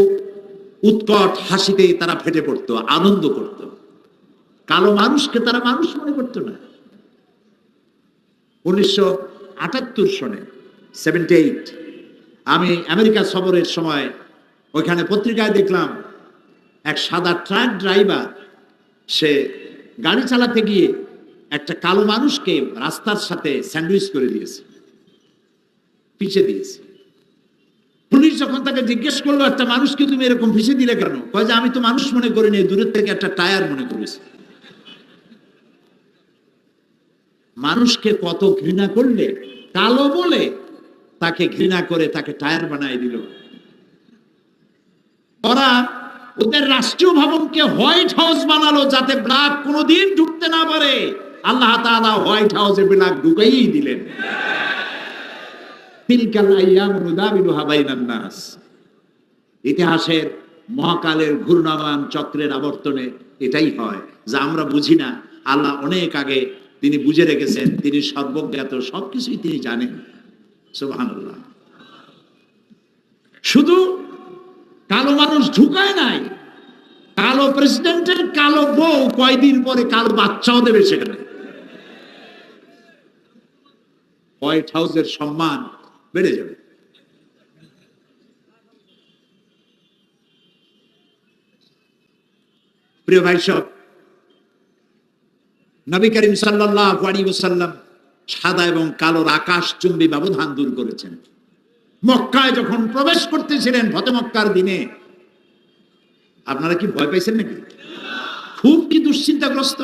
উৎকট হাসিতে তারা ফেটে পড়তো, আনন্দ করত। কালো মানুষকে তারা মানুষ মনে করতো না। 1978 সনে 78 আমি আমেরিকা সফরের সময় ওইখানে পত্রিকায় দেখলাম এক সাদা ট্রাক ড্রাইভার, সে গাড়ি চালাতে গিয়ে একটা কালো মানুষকে রাস্তার সাথে স্যান্ডউইচ করে দিয়েছে, পিছিয়ে দিয়েছে। পুলিশ যখন তাকে জিজ্ঞেস করলো, একটা মানুষকে তুমি এরকম পিছিয়ে দিলে কেন? কয় যে আমি তো মানুষ মনে করিনি, দূরের থেকে একটা টায়ার মনে করেছি। মানুষকে কত ঘৃণা করলে, কালো বলে তাকে ঘৃণা করে তাকে টায়ার বানাই দিল। ওরা ওদের রাষ্ট্রীয় ভবনকে হোয়াইট হাউস বানালো যাতে ব্ল্যাক কোনোদিন ঢুকতে না পারে। আল্লাহ তাআলা হোয়াইট হাউসে ব্ল্যাক ঢুকাইই দিলেন। তিলকাল আইয়াম নুদাবিলুহা বাইনান নাস। ইতিহাসের মহাকালের ঘূর্ণায়মান চক্রের আবর্তনে এটাই হয়, যা আমরা বুঝি না। আল্লাহ অনেক আগে তিনি বুঝে রেখেছেন, তিনি সর্বজ্ঞাত, সবকিছুই তিনি জানেন। সুবহানাল্লাহ। শুধু কালো মানুষ ঢুকায় নাই, কালো প্রেসিডেন্টের কালো বউ কয়দিন পরে কালো বাচ্চাও দেবে সেখানে। হোয়াইট হাউসের সম্মান বেড়ে যাবে। প্রিয় ভাই সব, নবী করিম সাল্লাল্লাহু আলাইহি ওয়াসাল্লাম সাদা এবং কালোর আকাশচুম্বী ব্যবধান দূর করেছেন। মক্কায় যখন প্রবেশ করতেছিলেন ফতে মক্কার দিনে, আপনারা কি ভয় পাইছেন নাকি? খুব কি দুশ্চিন্তাগ্রস্ত?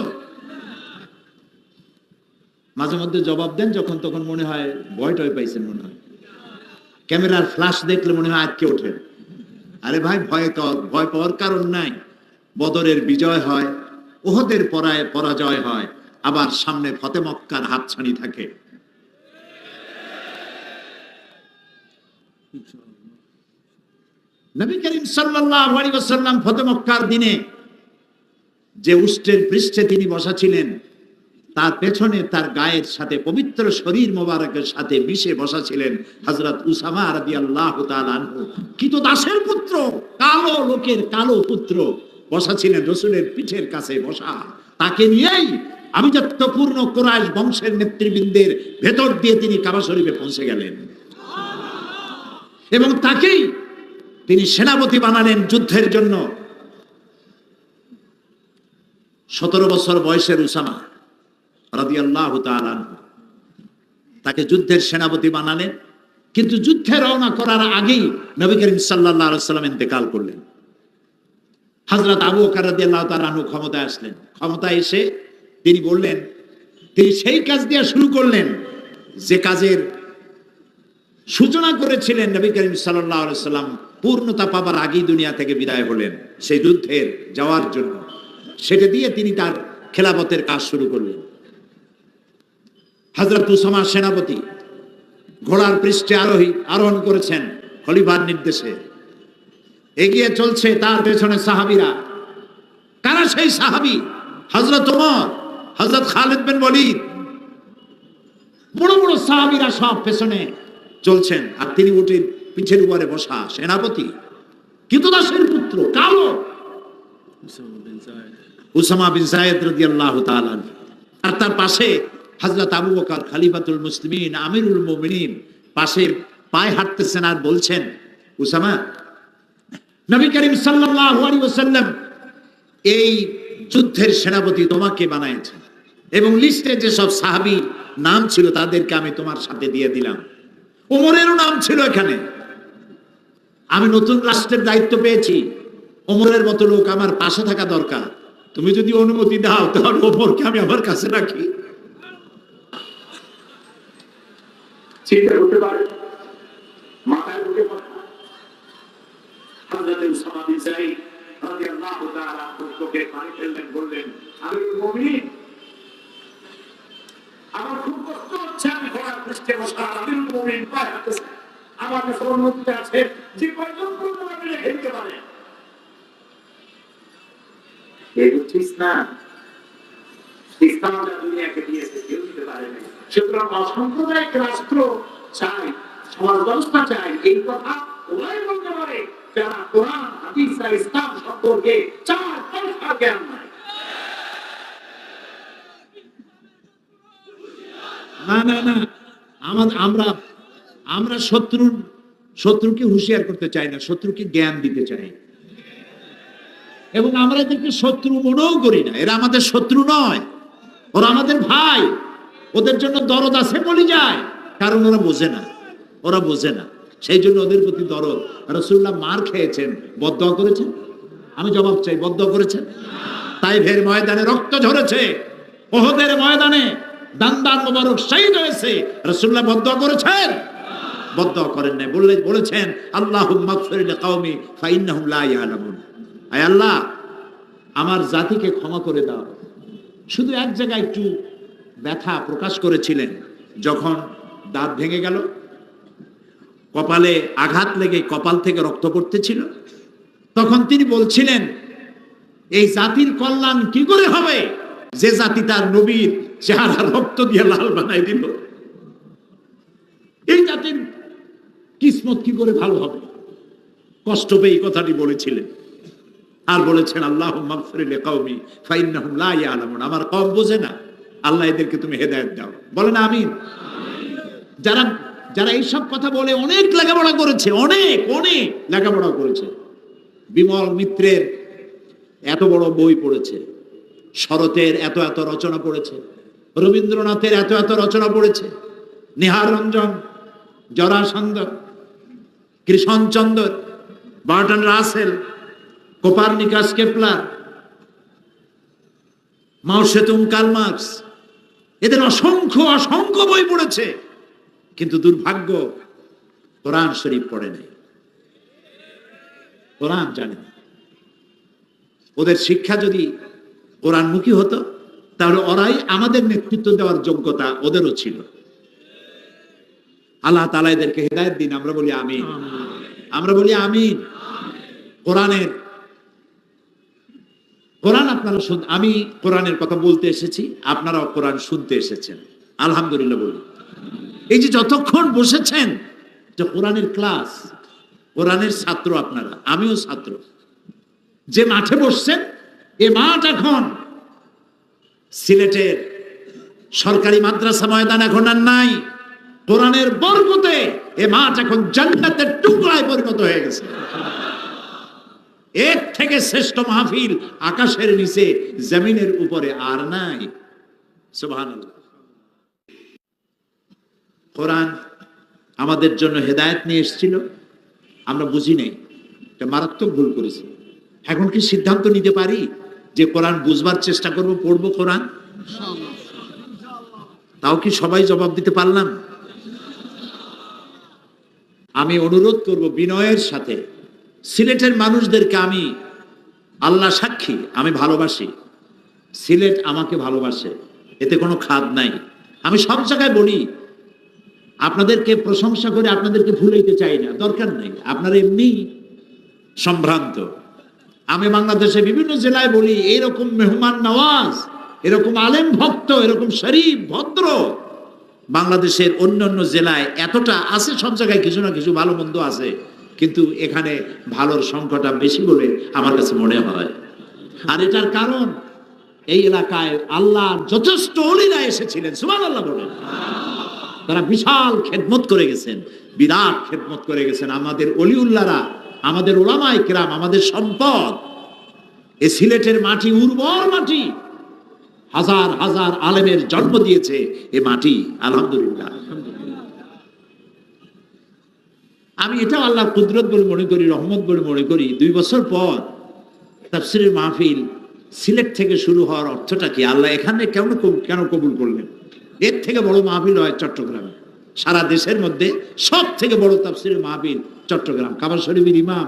মাঝে মধ্যে জবাব দেন যখন তখন মনে হয় ভয় টয় পাইছেন, মনে হয় ক্যামেরার ফ্ল্যাশ দেখলে মনে হয় আটকে ওঠেন। আরে ভাই, ভয় পাওয়ার কারণ নাই। বদরের বিজয় হয়, উহুদের পরাজয় হয়, আবার সামনে ফতে মক্কার হাতছানি থাকে। নবী করিম সাল্লাল্লাহু আলাইহি ওয়াসাল্লাম ফতে মক্কার দিনে যে উষ্ট্রের পৃষ্ঠে তিনি বসা ছিলেন, তার পেছনে তার গায়ের সাথে পবিত্র শরীর মোবারকের সাথে মিশে বসা ছিলেন হযরত উসামা রাদিয়াল্লাহু তাআলা আনহু। কৃতদাসের পুত্র, কালো লোকের কালো পুত্র বসা ছিলেন রাসূলের পিঠের কাছে বসা। তাকে নিয়েই আভিজাত্যপূর্ণ কুরাইশ বংশের নেতৃবৃন্দের ভেতর দিয়ে তিনি কাবা শরীফে পৌঁছে গেলেন এবং তাকেই তিনি সেনাপতি বানালেন যুদ্ধের জন্য। 17 বছর বয়সের উসামা রাদিয়াল্লাহু তাআলা আনহু, তাকে যুদ্ধের সেনাপতি বানালেন। কিন্তু যুদ্ধে রওনা করার আগেই নবী করিম সাল্লাল্লাহু আলাইহি ওয়াসাল্লাম ইন্তেকাল করলেন। হযরত আবু বকর রাদিয়াল্লাহু তাআলা আনহু ক্ষমতায় আসলেন। ক্ষমতায় এসে তিনি বললেন, তিনি সেই কাজ দিয়ে শুরু করলেন যে কাজের সূচনা করেছিলেন নবী করিম সাল্লাল্লাহু আলাইহি ওয়াসাল্লাম পূর্ণতা পাবার আগেই দুনিয়া থেকে বিদায় হলেন সেই যুদ্ধের যাওয়ার জন্য। সেটা দিয়ে তিনি তার খেলাফতের কাজ শুরু করলেন। হযরত উসামা সেনাপতি ঘোড়ার পৃষ্ঠে আরোহণ করেছেন খলিফার নির্দেশে। এগিয়ে চলছে তার পেছনে সাহাবীরা। কারা সেই সাহাবী? হযরত ওমর, হযরত খালিদ বিন ওয়ালিদ, বড় বড় সাহাবীরা সব পেছনে চলছেন, আর তিনি উঠে পিঠের উপরে বসা সেনাপতি, কৃতদাসের পুত্র, কালো উসামা বিন যায়েদ রাদিয়াল্লাহু তাআলা। আর তার পাশে হযরত আবু বকর খলিফাতুল মুসলিমিন, আমিরুল মুমিনিন, পাশে পায়ে হাঁটতেছেন আর বলছেন, উসামা, নবী করিম সাল্লাল্লাহু আলাইহি ওয়াসাল্লাম এই যুদ্ধের সেনাপতি তোমাকে বানাইছেন এবং লিস্টে যে সব সাহাবী নাম ছিল তাদেরকে আমি তোমার সাথে দিয়ে দিলাম। ওমরেরও নাম ছিল এখানে। আমি নতুন রাষ্ট্রের দায়িত্ব পেয়েছি, ওমরের মতো লোক আমার পাশে থাকা দরকার। তুমি যদি অনুমতি দাও তাহলে ওমরকে আমি আমার কাছে রাখি। চিন্তা করতে পারে মাথায় ঢুকে পড়ে। হযরত উসামা বিন যায়েদ রাদিয়াল্লাহু তাআলা চোখে পানি ফেললেন, বললেন, আমিরুল মুমিনিন, আমার খুব কষ্ট হচ্ছে, আমি ঘোড়ার পৃষ্ঠে বসা, আমিরুল মুমিনিন পায়ে হাঁটতেছে, আমার কাছে অনুমতি আছে যে কয়জন করতে আপনি রেখে দিতে পারেন। এই হচ্ছে ইসলাম। ইসলাম যা দুনিয়াকে দিয়েছে কেউ দিতে পারে না। সুতরাং অসাম্প্রদায়িক রাষ্ট্র চাই, সমাজ ব্যবস্থা চাই, এই কথা ওরাই বলতে পারে যারা কোরআন হাদিস আর ইসলাম সম্পর্কে 4 পয়সা জ্ঞান নাই। আমরা শত্রুকে হুঁশিয়ার করতে চাই না, শত্রুকে জ্ঞান দিতে চাই। এবং আমরা এদেরকে শত্রু মনেও করি না। এরা আমাদের শত্রু নয়, ওরা আমাদের ভাই। ওদের জন্য দরদ আছে বলি যায়, কারণ ওরা বোঝে না, সেই জন্য ওদের প্রতি দরদ। রাসূলুল্লাহ মার খেয়েছেন, বদদোয়া করেছেন? আমি জবাব চাই, বদদোয়া করেছেন? তাইফের ময়দানে রক্ত ঝরেছে, উহুদের ময়দানে দান্দান মোবারক শহীদ হয়েছে, রাসূলুল্লাহ বদদোয়া করেছেন? বদদোয়া করেন নাই। বলেছেন, আল্লাহুম্মা গফির লিকাওমি ফাইন্নাহুম লা ইয়ালামুন। আয় আল্লাহ, আমার জাতিকে ক্ষমা করে দাও। শুধু এক জায়গায় একটু ব্যথা প্রকাশ করেছিলেন, যখন দাঁত ভেঙে গেল, কপালে আঘাত লেগে কপাল থেকে রক্ত পড়তেছিল, তখন তিনি বলছিলেন, এই জাতির কল্যাণ কি করে হবে যে জাতি তার নবীর চেহারা রক্ত দিয়ে লাল বানাই দিল? এই জাতির কিসমত কি করে ভালো হবে? কষ্ট পেয়ে এই কথাটি বলেছিলেন। আর বলেছেন আল্লাহুম্মা গফির লিকাওমি ফাইন্নাহুম লা ইয়ালামুন, আমার কওম বোঝে না, আল্লাহ এদেরকে তুমি হেদায়েত দাও। বলেন আমিন। যারা যারা এইসব কথা বলে অনেক লেখাপড়া করেছে, অনেক অনেক লেখাপড়া করেছে, বিমল মিত্রের এত বড় বই পড়েছে, শরতের এত এত রচনা পড়েছে, রবীন্দ্রনাথের এত এত রচনা পড়েছে, Nihar Ranjan, Jarasandha, Krishnachandra, Burton Rasel, Copernicus, Kepler, মাও সেতুং, কার্ল মার্কস, এদের অসংখ্য অসংখ্য বই পড়েছে, কিন্তু দুর্ভাগ্য কোরআন শরীফ পড়ে নেই, কোরআন জানে না। ওদের শিক্ষা যদি কোরআনমুখী হতো তাহলে ওরাই আমাদের নেতৃত্ব দেওয়ার যোগ্যতা ওদেরও ছিল। আল্লাহ তাআলা এদেরকে হেদায়েত দিন, আমরা বলি আমিন, আমরা বলি আমিন। কোরআন আপনারা আমি কোরআনের কথা বলতে এসেছি, আপনারাও কোরআন শুনতে এসেছেন, আলহামদুলিল্লাহ বলি। এই যে যতক্ষণ বসেছেন, যে কোরআনের ক্লাস, কোরআনের ছাত্র আপনারা, আমিও ছাত্র। যে মাঠে বসছেন, এ মাঠ এখন সিলেটের সরকারি মাদ্রাসা ময়দান এখন আর নাই। কোরআনের বরকতে এ মাঠ এখন জান্নাতের টুকরায় পরিণত হয়ে গেছে। এর থেকে শ্রেষ্ঠ মাহফিল আকাশের নিচে জমিনের উপরে আর নাই। সুবহানাল্লাহ। কোরআন আমাদের জন্য হেদায়েত নিয়ে এসেছিল, আমরা বুঝি নাই, এটা মারাত্মক ভুল করেছি। এখন কি সিদ্ধান্ত নিতে পারি যে কোরআন বুঝবার চেষ্টা করব, পড়বো কোরআন? তাও কি সবাই জবাব দিতে পারলাম? আমি অনুরোধ করব বিনয়ের সাথে, সিলেটের মানুষদেরকে, আমি আল্লাহ সাক্ষী, আমি ভালোবাসি, সিলেট আমাকে ভালোবাসে, এতে কোনো খাদ নাই। আমি সব জায়গায় বলি, আপনাদেরকে প্রশংসা করে আপনাদেরকে ভুলাইতে চাই না, দরকার নেই, আপনারা এমনি সম্ভ্রান্ত। আমি বাংলাদেশে বিভিন্ন জেলায় বলি, এরকম মেহমান নওয়াজ, এরকম আলেম ভক্ত, এরকম শরীফ ভদ্র বাংলাদেশের অন্যান্য জেলায় এতটা আছে। সব জায়গায় কিছু না কিছু ভালো মন্দ আছে, কিন্তু এখানে ভালোর সংখ্যাটা বেশি বলে আমার কাছে মনে হয়। আর এটার কারণ, এই এলাকায় আল্লাহর যথেষ্ট ওলিরা এসেছিলেন, সুবহানাল্লাহ বলেন। তারা বিশাল খেদমত করে গেছেন, বিরাট খেদমত করে গেছেন। আমাদের অলিউল্লাহরা, আমাদের ওলামায়ে কেরাম, আমাদের সম্পদ। এই সিলেটের মাটি উর্বর মাটি, হাজার হাজার আলেমের জন্ম দিয়েছে এ মাটি, আলহামদুলিল্লাহ। আমি এটাও আল্লাহর কুদরত বলে মনে করি, রহমত বলে মনে করি। 2 বছর পর তাফসীরের মাহফিল সিলেট থেকে শুরু হওয়ার অর্থটা কি? আল্লাহ এখানে কেন কবুল করলেন? এর থেকে বড় মাহফিল হয় চট্টগ্রামে। সারা দেশের মধ্যে সব থেকে বড় তাফসীরের মাহফিল চট্টগ্রাম। কাবা শরীফের ইমাম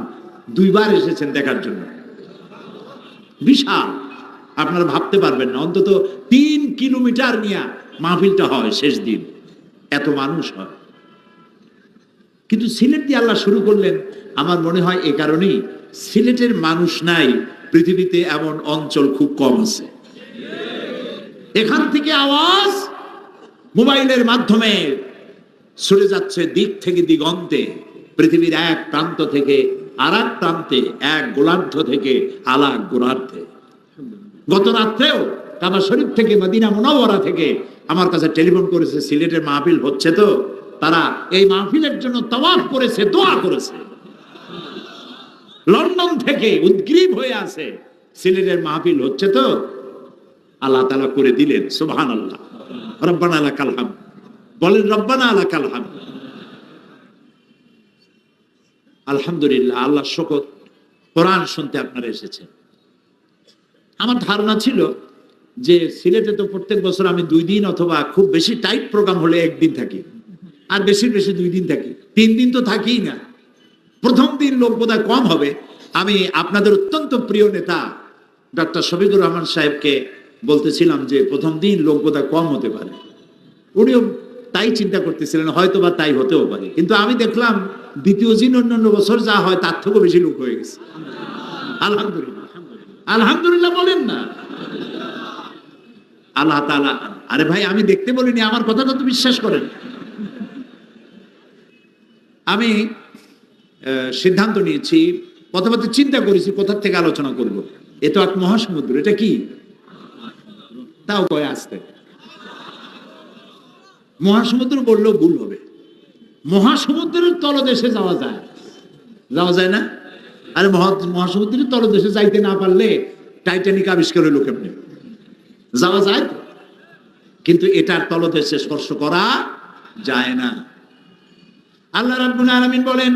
2 বার এসেছেন দেখার জন্য, বিশাল। আপনারা ভাবতে পারবেন না, অন্তত 3 কিলোমিটার নিয়ে মাহফিলটা হয় শেষ দিন, এত মানুষ হয়। কিন্তু সিলেট দিয়ে আল্লাহ শুরু করলেন, আমার মনে হয় এ কারণেই, সিলেটের মানুষ নাই পৃথিবীতে এমন অঞ্চল খুব কম আছে। এখান থেকে আওয়াজ মোবাইলের মাধ্যমে ছড়ে যাচ্ছে দিক থেকে দিগন্তে, পৃথিবীর এক প্রান্ত থেকে আর এক প্রান্তে, এক গোলার্ধ থেকে আর এক গোলার্ধে। গত রাত্রেও কাবা শরীফ থেকে, মদিনা মুনাওয়ারা থেকে আমার কাছে টেলিফোন করেছে, সিলেটের মাহফিল হচ্ছে তো, তারা এই মাহফিলের জন্য তাওয়াফ করেছে, দোয়া করেছে। লন্ডন থেকে উদ্গ্রীব হয়ে আছে, সিলেটের মাহফিল হচ্ছে তো, আল্লাহ তাআলা করে দিলেন। সুবহানাল্লাহ, রব্বানা লাকাল হামদ বলেন, রব্বানা লাকাল হামদ। আলহামদুলিল্লাহ, আল্লাহ শুকর। কোরআন শুনতে আপনারা এসেছেন। আমার ধারণা ছিল যে সিলেটে তো প্রত্যেক বছর আমি 2 দিন অথবা খুব বেশি টাইট প্রোগ্রাম হলে 1 দিন থাকি, আর বেশি 2 দিন থাকি, 3 দিন তো থাকিই না। প্রথম দিন লোক বোধহয় কম হবে। আমি আপনাদের অত্যন্ত প্রিয় নেতা ডক্টর শফিকুর রহমান সাহেবকে বলতেছিলাম যে প্রথম দিন লোক বোধহয় কম হতে পারে। উনিও তাই চিন্তা করতেছিলেন, হয়তো বা তাই হতেও পারে। কিন্তু আমি দেখলাম দ্বিতীয় দিন অন্যান্য বছর যা হয় তার থেকেও বেশি লোক হয়ে গেছে। আলহামদুলিল্লাহ, আলহামদুলিল্লাহ বলেন না। আল্লাহ তাআলা, আরে ভাই আমি দেখতে বলিনি, আমার কথাটা তো বিশ্বাস করেন। আমি সিদ্ধান্ত নিয়েছি পথে পথে চিন্তা করেছি কোথার থেকে আলোচনা করব। এ তো এক মহাসমুদ্র, এটা কি? তাও কয় আসতে। মহাসমুদ্র বললেও ভুল হবে। মহাসমুদ্রের তলদেশে যাওয়া যায়, যাওয়া যায় না? আরে মহাসমুদ্রের তলদেশে যাইতে না পারলে টাইটানিক আবিষ্কার হইল কেমনে? যাওয়া যায় তো, কিন্তু এটার তলদেশে স্পর্শ করা যায় না। আল্লাহ রাব্বুল আলামিন বলেন,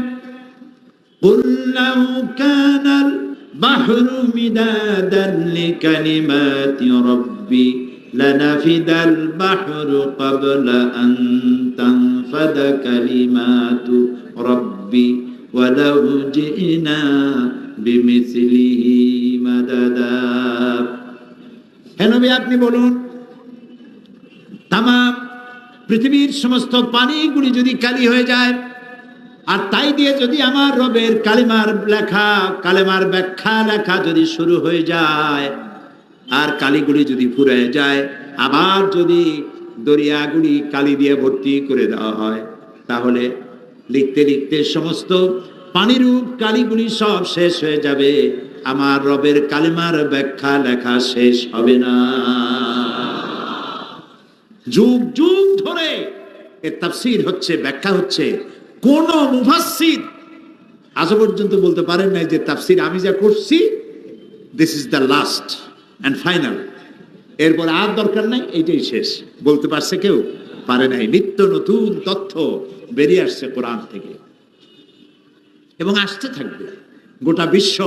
قُلْ لَوْ كَانَ الْبَحْرُ مِدَادًا لِكَلِمَاتِ رَبِّي لَنَفِدَ الْبَحْرُ قَبْلَ أَن تَنفَدَ كَلِمَاتُ رَبِّي وَلَوْ جِئْنَا بِمِثْلِهِ مَدَدًا। হে নবী, আপনি বলুন, তামাম পৃথিবীর সমস্ত পানিগুলি যদি কালি হয়ে যায়, আর তাই দিয়ে যদি আমার রবের কালিমার লেখা, কালেমার ব্যাখ্যা লেখা যদি শুরু হয়ে যায়, আর কালিগুলি যদি ফুরে যায়, আবার যদি দরিয়াগুলি কালি দিয়ে ভর্তি করে দেওয়া হয়, তাহলে লিখতে লিখতে সমস্ত পানিরূপ কালিগুলি সব শেষ হয়ে যাবে, আমার রবের কালিমার ব্যাখ্যা লেখা শেষ হবে না। যুগ যুগ ধরে এর তাফসীর হচ্ছে, ব্যাখ্যা হচ্ছে। কোন মুফাসসির আজ পর্যন্ত বলতে পারেন না যে তাফসীর আমি যা করছি this is the last and final, এরপর আর দরকার নাই, এইটাই শেষ। বলতে পারছে কেউ? পারে নাই। নিত্য নতুন তথ্য বেরিয়ে আসছে কোরআন থেকে এবং আসতে থাকবে। গোটা বিশ্ব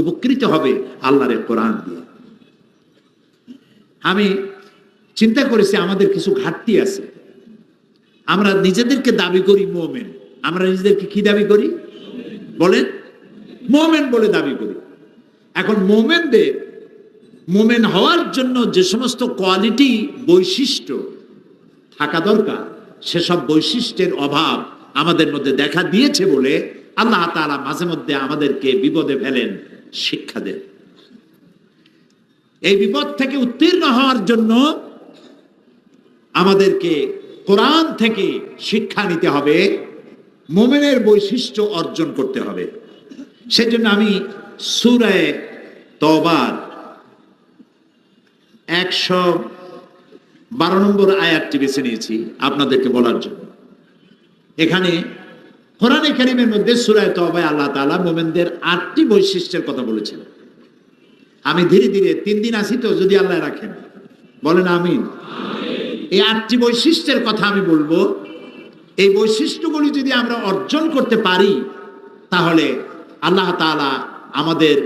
উপকৃত হবে আল্লাহর কোরআন দিয়ে। আমি চিন্তা করেছি আমাদের কিছু ঘাটতি আছে। আমরা নিজেদেরকে দাবি করি মুমিন। আমরা নিজেদেরকে কি দাবি করি বলেন? মুমিন বলে দাবি করি। এখন মুমিনদের মুমিন হওয়ার জন্য যে সমস্ত কোয়ালিটি, বৈশিষ্ট্য থাকা দরকার, সেসব বৈশিষ্ট্যের অভাব আমাদের মধ্যে দেখা দিয়েছে বলে আল্লাহ তাআলা মাঝে মধ্যে আমাদেরকে বিপদে ফেলেন, শিক্ষা দেন। এই বিপদ থেকে উত্তীর্ণ হওয়ার জন্য আমাদেরকে কোরআন থেকে শিক্ষা নিতে হবে, মুমিনের বৈশিষ্ট্য অর্জন করতে হবে। সেজন্য আমি সূরা তওবার 112 নম্বর আয়াতটি বেছে নিয়েছি আপনাদেরকে বলার জন্য। এখানে কোরআনে কারীমের মধ্যে সূরা তওবায় আল্লাহ তাআলা মুমিনদের 8টি বৈশিষ্ট্যের কথা বলেছেন। আমি ধীরে ধীরে 3 দিন আসি তো, যদি আল্লাহ রাখেন বলেন আমিন। এই 8টি বৈশিষ্ট্যের কথা আমি বলবো। এই বৈশিষ্ট্যগুলি যদি আমরা অর্জন করতে পারি, তাহলে আল্লাহ তাআলা আমাদের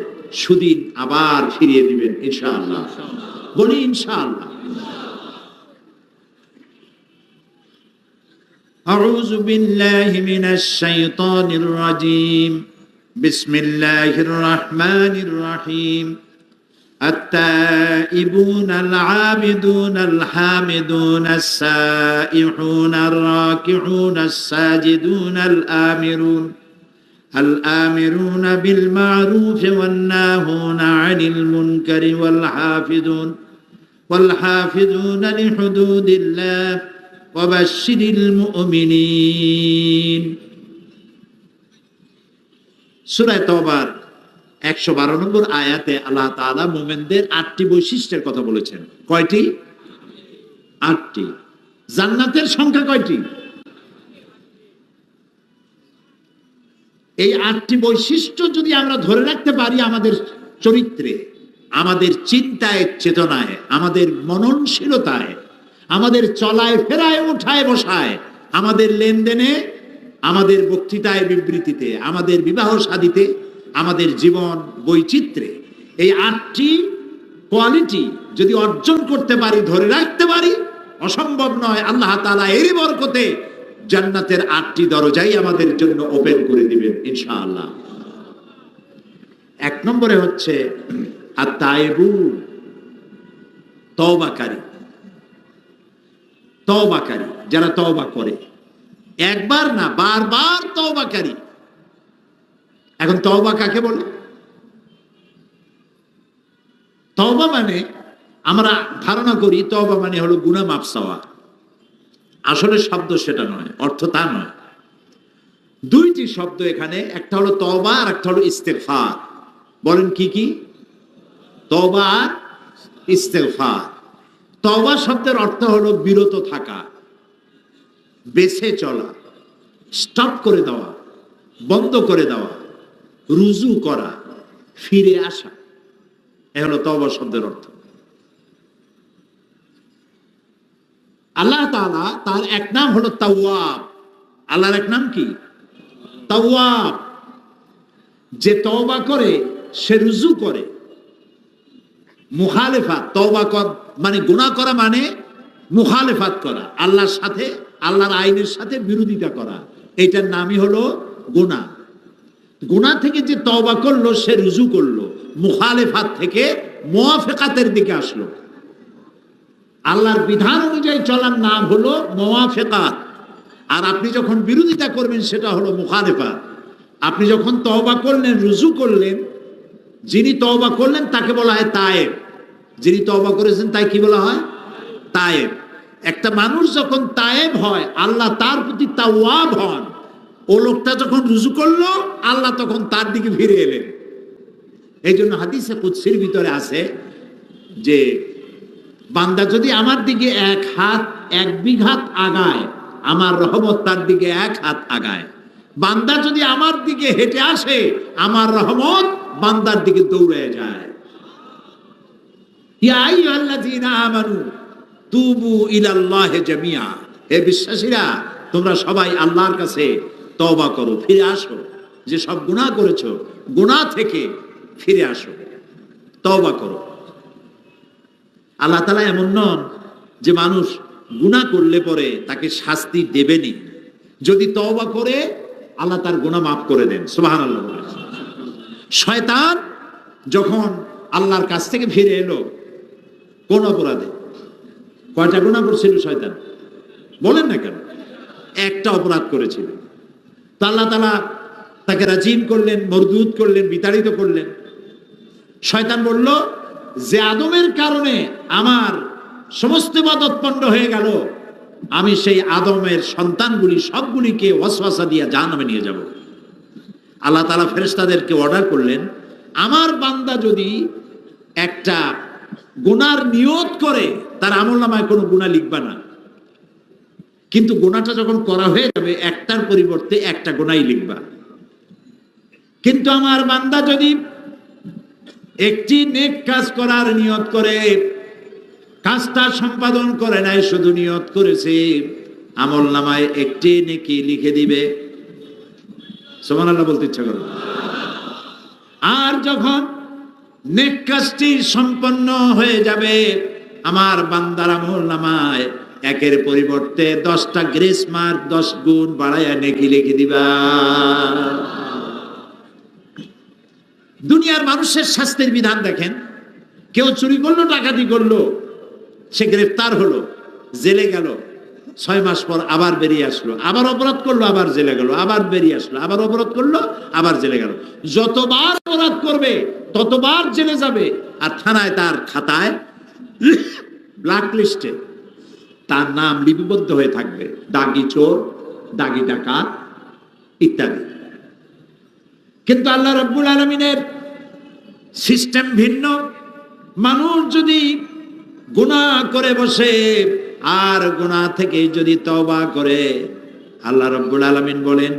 সুদিন আবার ফিরিয়ে দিবেন ইনশাআল্লাহ। বলি ইনশাআল্লাহ। আউযু বিল্লাহি মিনাশ শাইতানির রাজীম। বিসমিল্লাহির রাহমানির রাহিম। التائبون العابدون الحامدون السائحون الراكعون الساجدون الآمرون بالمعروف والناهون عن المنكر والحافظون لحدود الله وبشر المؤمنين। সূরা তওবার 112 নম্বর আয়াতে আল্লাহ তাআলা মুমিনদের 8টি বৈশিষ্ট্যের কথা বলেছেন। কয়টি? 8টি। জান্নাতের সংখ্যা কয়টি? এই 8টি বৈশিষ্ট্য যদি আমরা ধরে রাখতে পারি আমাদের চরিত্রে, আমাদের চিন্তায়, চেতনায়, আমাদের মননশীলতায়, আমাদের চলায় ফেরায়, উঠায় বসায়, আমাদের লেনদেনে, আমাদের বক্তৃতায় বিবৃতিতে, আমাদের বিবাহ শাদীতে, আমাদের জীবন বৈচিত্র্যে, এই 8টি কোয়ালিটি যদি অর্জন করতে পারি, ধরে রাখতে পারি, অসম্ভব নয়। আল্লাহ তাআলা এরই বরকতে জান্নাতের 8টি দরজাই আমাদের জন্য ওপেন করে দিবেন ইনশাআল্লাহ। 1 নম্বরে হচ্ছে আত-তাইবুন, তওবাকারী। তওবাকারী, যারা তওবা করে, একবার না বারবার তওবাকারী। এখন তওবা কাকে বলে? তওবা মানে আমরা ধারণা করি তওবা মানে হলো গুনাহ মাফ চাওয়া। আসলে শব্দ সেটা নয়, অর্থ তা নয়। দুইটি শব্দ এখানে, একটা হলো তওবা আর একটা হলো ইস্তেগফার। বলেন কি কি? তওবা আর ইস্তেগফার। তওবা শব্দের অর্থ হলো বিরত থাকা, বেঁচে চলা, স্টপ করে দেওয়া, বন্ধ করে দেওয়া, রুজু করা, ফিরে আসা। এ হলো তওবা শব্দের অর্থ। আল্লাহ তাআলা তার এক নাম হলো তাওয়াব। আল্লাহর এক নাম কি? তাওয়াব। যে তওবা করে সে রুজু করে। মুখালেফাত, তওবা মানে গুনাহ করা মানে মুখালেফাত করা, আল্লাহর সাথে, আল্লাহর আইনের সাথে বিরোধিতা করা, এটার নামই হলো গুনাহ। গুনাহ থেকে যে তওবা করলো সে রুজু করলো, মুখালেফাত থেকে মুওয়াফাকাতের দিকে আসলো। আল্লাহর বিধান অনুযায়ী চলার নাম হলো মুওয়াফাকাত। আর আপনি যখন বিরোধিতা করবেন সেটা হলো মুখালেফাত। আপনি যখন তওবা করলেন, রুজু করলেন, যিনি তওবা করলেন তাকে বলা হয় তায়েব। যিনি তওবা করেছেন তাই কি বলা হয়? তায়েব। একটা মানুষ যখন তায়েব হয়, আল্লাহ তার প্রতি তাওয়াব হন। ও লোকটা যখন রুজু করলো, আল্লাহ তখন তার দিকে ফিরে এলেন। এই জন্য হাদিসে কুদসির ভিতরে আছে যে বান্দা যদি আমার দিকে এক বিঘাত আগায়, আমার রহমত তার দিকে 1 হাত আগায়। বান্দা যদি আমার দিকে হেঁটে আসে, আমার রহমত বান্দার দিকে দৌড়ে যায়। ইয়া আইয়ুহাল্লাযীনা আমানু তুবু ইলাল্লাহি জামিআ। হে বিশ্বাসীরা, তোমরা সবাই আল্লাহর কাছে তওবা করো, ফিরে আসো। যে সব গুনাহ করেছো, গুনাহ থেকে ফিরে আসো, তওবা করো। আল্লাহ তাআলা এমন নন যে মানুষ গুনাহ করলে পরে তাকে শাস্তি দেবেনি। যদি তওবা করে আল্লাহ তার গুনাহ মাফ করে দেন। সুবহানাল্লাহ। শয়তান যখন আল্লাহর কাছ থেকে ফিরে এলো কোন অপরাধে? কয়টা গুনাহ করেছিল শয়তান? বলেন না কেন? একটা অপরাধ করেছিল। তো আল্লাহ তাআলা তাকে রাজিম করলেন, মরদুদ করলেন, বিতাড়িত করলেন। শয়তান বলল যে আদমের কারণে আমার সমস্ত ইবাদত পণ্ড হয়ে গেল, আমি সেই আদমের সন্তানগুলি সবগুলিকে ওয়াসওয়াসা দিয়ে জাহান্নামে নিয়ে যাব। আল্লাহ তাআলা ফেরেশতাদেরকে অর্ডার করলেন, আমার বান্দা যদি একটা গুনার নিয়ত করে, তার আমলনামায় কোনো গুনাহ লিখবা না, কিন্তু গুনাহটা যখন করা হয়ে যাবে একটার পরিবর্তে একটা গুনাহই লিখবা। কিন্তু আমার বান্দা যদি একটি নেক কাজ করার নিয়ত করে, কাজটা সম্পাদন করে নাই, শুধু নিয়ত করেছে, আমলনামায় একটি নেকি লিখে দিবে। সুবহানাল্লাহ বলতে ইচ্ছা করে। আর যখন নেক কাজটি সম্পন্ন হয়ে যাবে, আমার বান্দার আমলনামায় একের পরিবর্তে 10টা গ্রেস মার্ক, 10 গুণ বাড়ায়া নেকি লিখে দিবা। দুনিয়ার মানুষের শাস্তির বিধান দেখেন। কেউ চুরি করলো, ডাকাতি করলো, সে গ্রেফতার হলো, জেলে গেল, 6 মাস পর আবার বেরিয়ে আসলো, আবার অপরাধ করলো, আবার জেলে গেল, আবার বেরিয়ে আসলো, আবার অপরাধ করলো, আবার জেলে গেল। যতবার অপরাধ করবে ততবার জেলে যাবে। আর থানায় তার খাতায়, ব্ল্যাক লিস্টে তার নাম লিপিবদ্ধ হয়ে থাকবে, দাগি চোর, দাগি ডাকাত ইত্যাদি। কিন্তু আল্লাহ রাব্বুল আলামিনের সিস্টেম ভিন্ন। মানুষ যদি গুনাহ করে বসে আর গুনাহ থেকে যদি তওবা করে, আল্লাহ রাব্বুল আলামিন বলেন